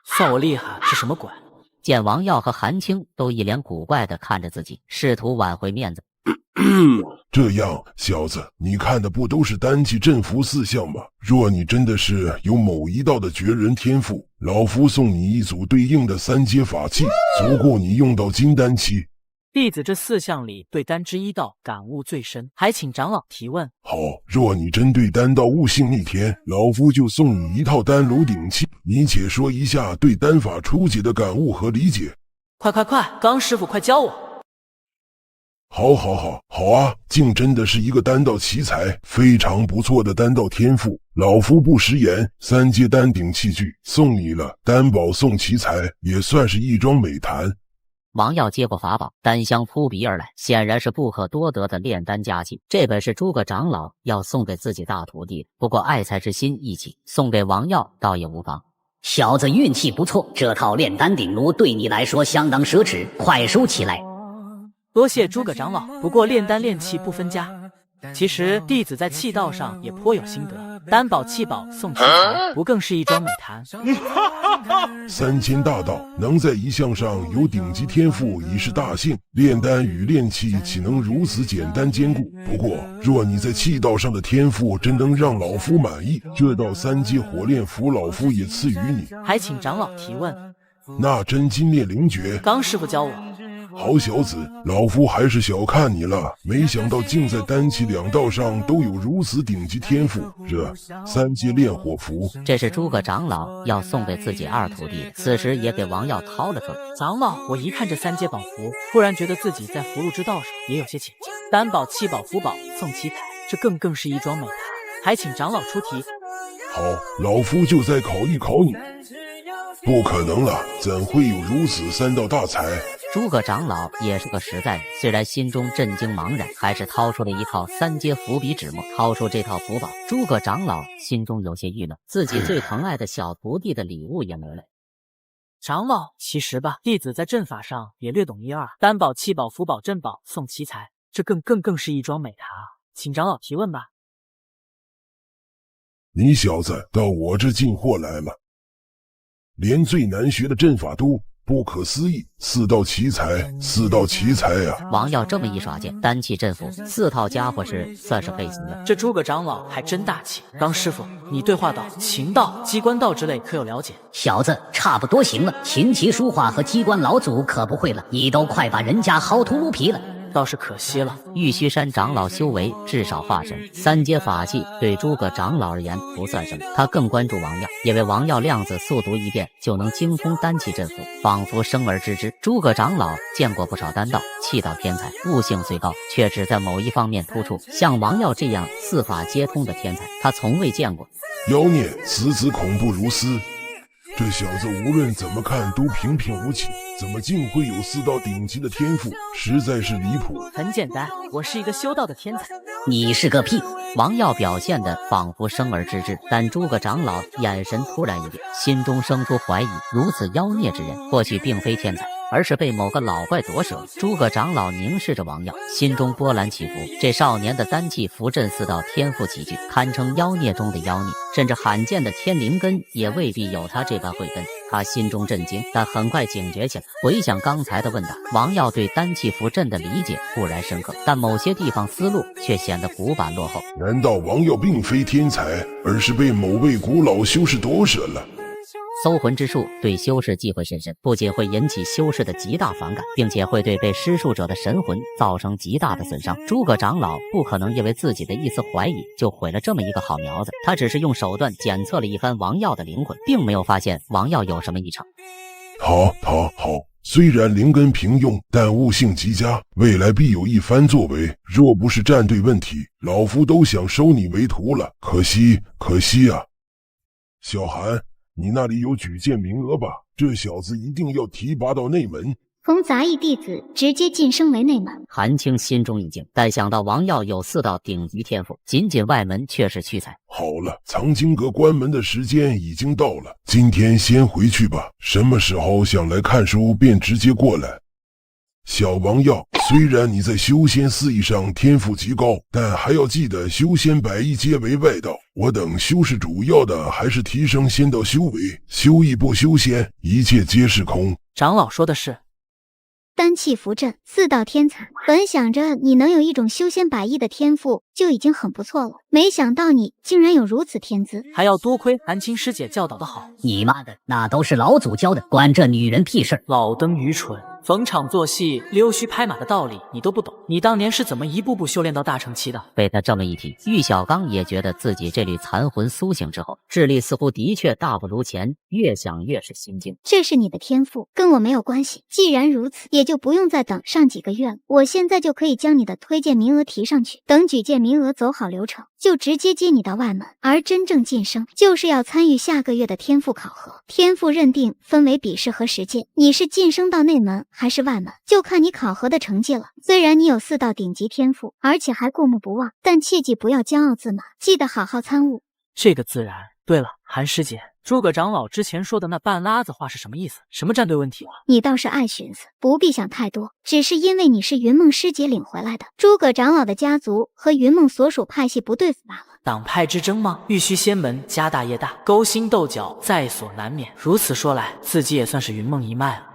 算我厉害是什么鬼？见王耀和韩青都一脸古怪地看着自己，试图挽回面子。这样，小子，你看的不都是丹气镇服4项吗？若你真的是有某一道的绝人天赋，老夫送你一组对应的3阶法器，足够你用到金丹期。弟子这4项里对丹之一道感悟最深，还请长老提问。好，若你真对丹道悟性逆天，老夫就送你一套丹炉鼎器。你且说一下对丹法初级的感悟和理解。快，刚师傅快教我。好啊，竟真的是一个丹道奇才，非常不错的丹道天赋。老夫不食言，3阶丹鼎器具送你了，丹宝送奇才，也算是一桩美谈。王耀接过法宝，丹香扑鼻而来，显然是不可多得的炼丹佳器。这本是诸葛长老要送给自己大徒弟，不过爱才之心一起，送给王耀倒也无妨。小子运气不错，这套炼丹鼎炉对你来说相当奢侈，快收起来。多谢诸葛长老，不过炼丹炼器不分家。其实弟子在气道上也颇有心得，丹宝器宝送奇才，不更是一桩美谈。3000大道能在一项上有顶级天赋已是大幸，炼丹与炼器岂能如此简单兼顾？不过若你在气道上的天赋真能让老夫满意，这道3阶火炼符老夫也赐予你。还请长老提问。那真金炼灵诀，刚师傅教我。好小子，老夫还是小看你了，没想到竟在丹气2道上都有如此顶级天赋。这3阶炼火符，这是诸葛长老要送给自己2徒弟的，此时也给王耀掏了出来。长老，我一看这3阶宝符，忽然觉得自己在符箓之道上也有些浅见。丹宝、器宝、符宝送奇才，这更是一桩美谈。还请长老出题。好，老夫就再考一考你。不可能了，怎会有如此3道大才？诸葛长老也是个实在人，虽然心中震惊茫然，还是掏出了一套3阶伏笔纸墨。掏出这套符宝，诸葛长老心中有些郁闷，自己最疼爱的小徒弟的礼物也没了。长老，其实吧，弟子在阵法上也略懂1、2，丹宝、器宝、符宝、镇宝送奇才，这更是一桩美谈啊！请长老提问吧。你小子到我这进货来了，连最难学的阵法都不可思议，4道奇才呀！王耀这么一耍剑，丹气阵符4套家伙是算是配齐了。这诸葛长老还真大气。刚师傅，你对话道、琴道、机关道之类可有了解？小子，差不多行了。琴棋书画和机关老祖可不会了，你都快把人家薅秃噜皮了。倒是可惜了。玉虚山长老修为至少化神，3阶法器对诸葛长老而言不算什么，他更关注王耀，因为王耀量子速读一遍就能精通丹气阵符，仿佛生而知之。诸葛长老见过不少丹道、气道天才，悟性虽高，却只在某一方面突出。像王耀这样4法皆通的天才，他从未见过。妖孽，此子恐怖如斯。这小子无论怎么看都平平无奇，怎么竟会有4道顶级的天赋，实在是离谱。很简单，我是一个修道的天才。你是个屁！王耀表现得仿佛生而知之，但诸葛长老眼神突然一变，心中生出怀疑，如此妖孽之人，或许并非天才，而是被某个老怪夺舍。诸葛长老凝视着王耀，心中波澜起伏。这少年的丹气符阵4道天赋齐聚，堪称妖孽中的妖孽，甚至罕见的天灵根也未必有他这般慧根。他心中震惊，但很快警觉起来。回想刚才的问答，王耀对丹气符阵的理解固然深刻，但某些地方思路却显得古板落后。难道王耀并非天才，而是被某位古老修士夺舍了？搜魂之术对修士忌讳甚深，不仅会引起修士的极大反感，并且会对被施术者的神魂造成极大的损伤。诸葛长老不可能因为自己的一丝怀疑就毁了这么一个好苗子，他只是用手段检测了一番王耀的灵魂，并没有发现王耀有什么异常。好，虽然灵根平庸，但悟性极佳，未来必有一番作为。若不是站队问题，老夫都想收你为徒了。可惜啊！小韩，你那里有举荐名额吧？这小子一定要提拔到内门。逢杂役弟子直接晋升为内门。韩青心中一惊，但想到王耀有4道顶级天赋，仅外门却是屈才。好了，藏经阁关门的时间已经到了，今天先回去吧。什么时候想来看书便直接过来。小王耀，虽然你在修仙4艺上天赋极高，但还要记得修仙100艺皆为外道。我等修士主要的还是提升仙道修为，修艺不修仙，一切皆是空。长老说的是。丹气符阵4道天才，本想着你能有一种修仙100艺的天赋，就已经很不错了，没想到你竟然有如此天资，还要多亏韩青师姐教导的好。你妈的，那都是老祖教的，管这女人屁事儿！老登愚蠢。逢场作戏、溜须拍马的道理你都不懂，你当年是怎么一步步修炼到大成期的？被他这么一提，玉小刚也觉得自己这缕残魂苏醒之后，智力似乎的确大不如前，越想越是心惊。这是你的天赋，跟我没有关系。既然如此，也就不用再等上几个月了。我现在就可以将你的推荐名额提上去，等举荐名额走好流程，就直接接你到外门。而真正晋升，就是要参与下个月的天赋考核。天赋认定分为笔试和实践，你是晋升到内门还是外门，就看你考核的成绩了。虽然你有4道顶级天赋，而且还过目不忘，但切记不要骄傲自满，记得好好参悟。这个自然。对了，韩师姐，诸葛长老之前说的那半拉子话是什么意思？什么战队问题啊？你倒是爱寻思，不必想太多，只是因为你是云梦师姐领回来的，诸葛长老的家族和云梦所属派系不对付罢了。党派之争吗？玉虚仙门家大业大，勾心斗角在所难免。如此说来，自己也算是云梦一脉了。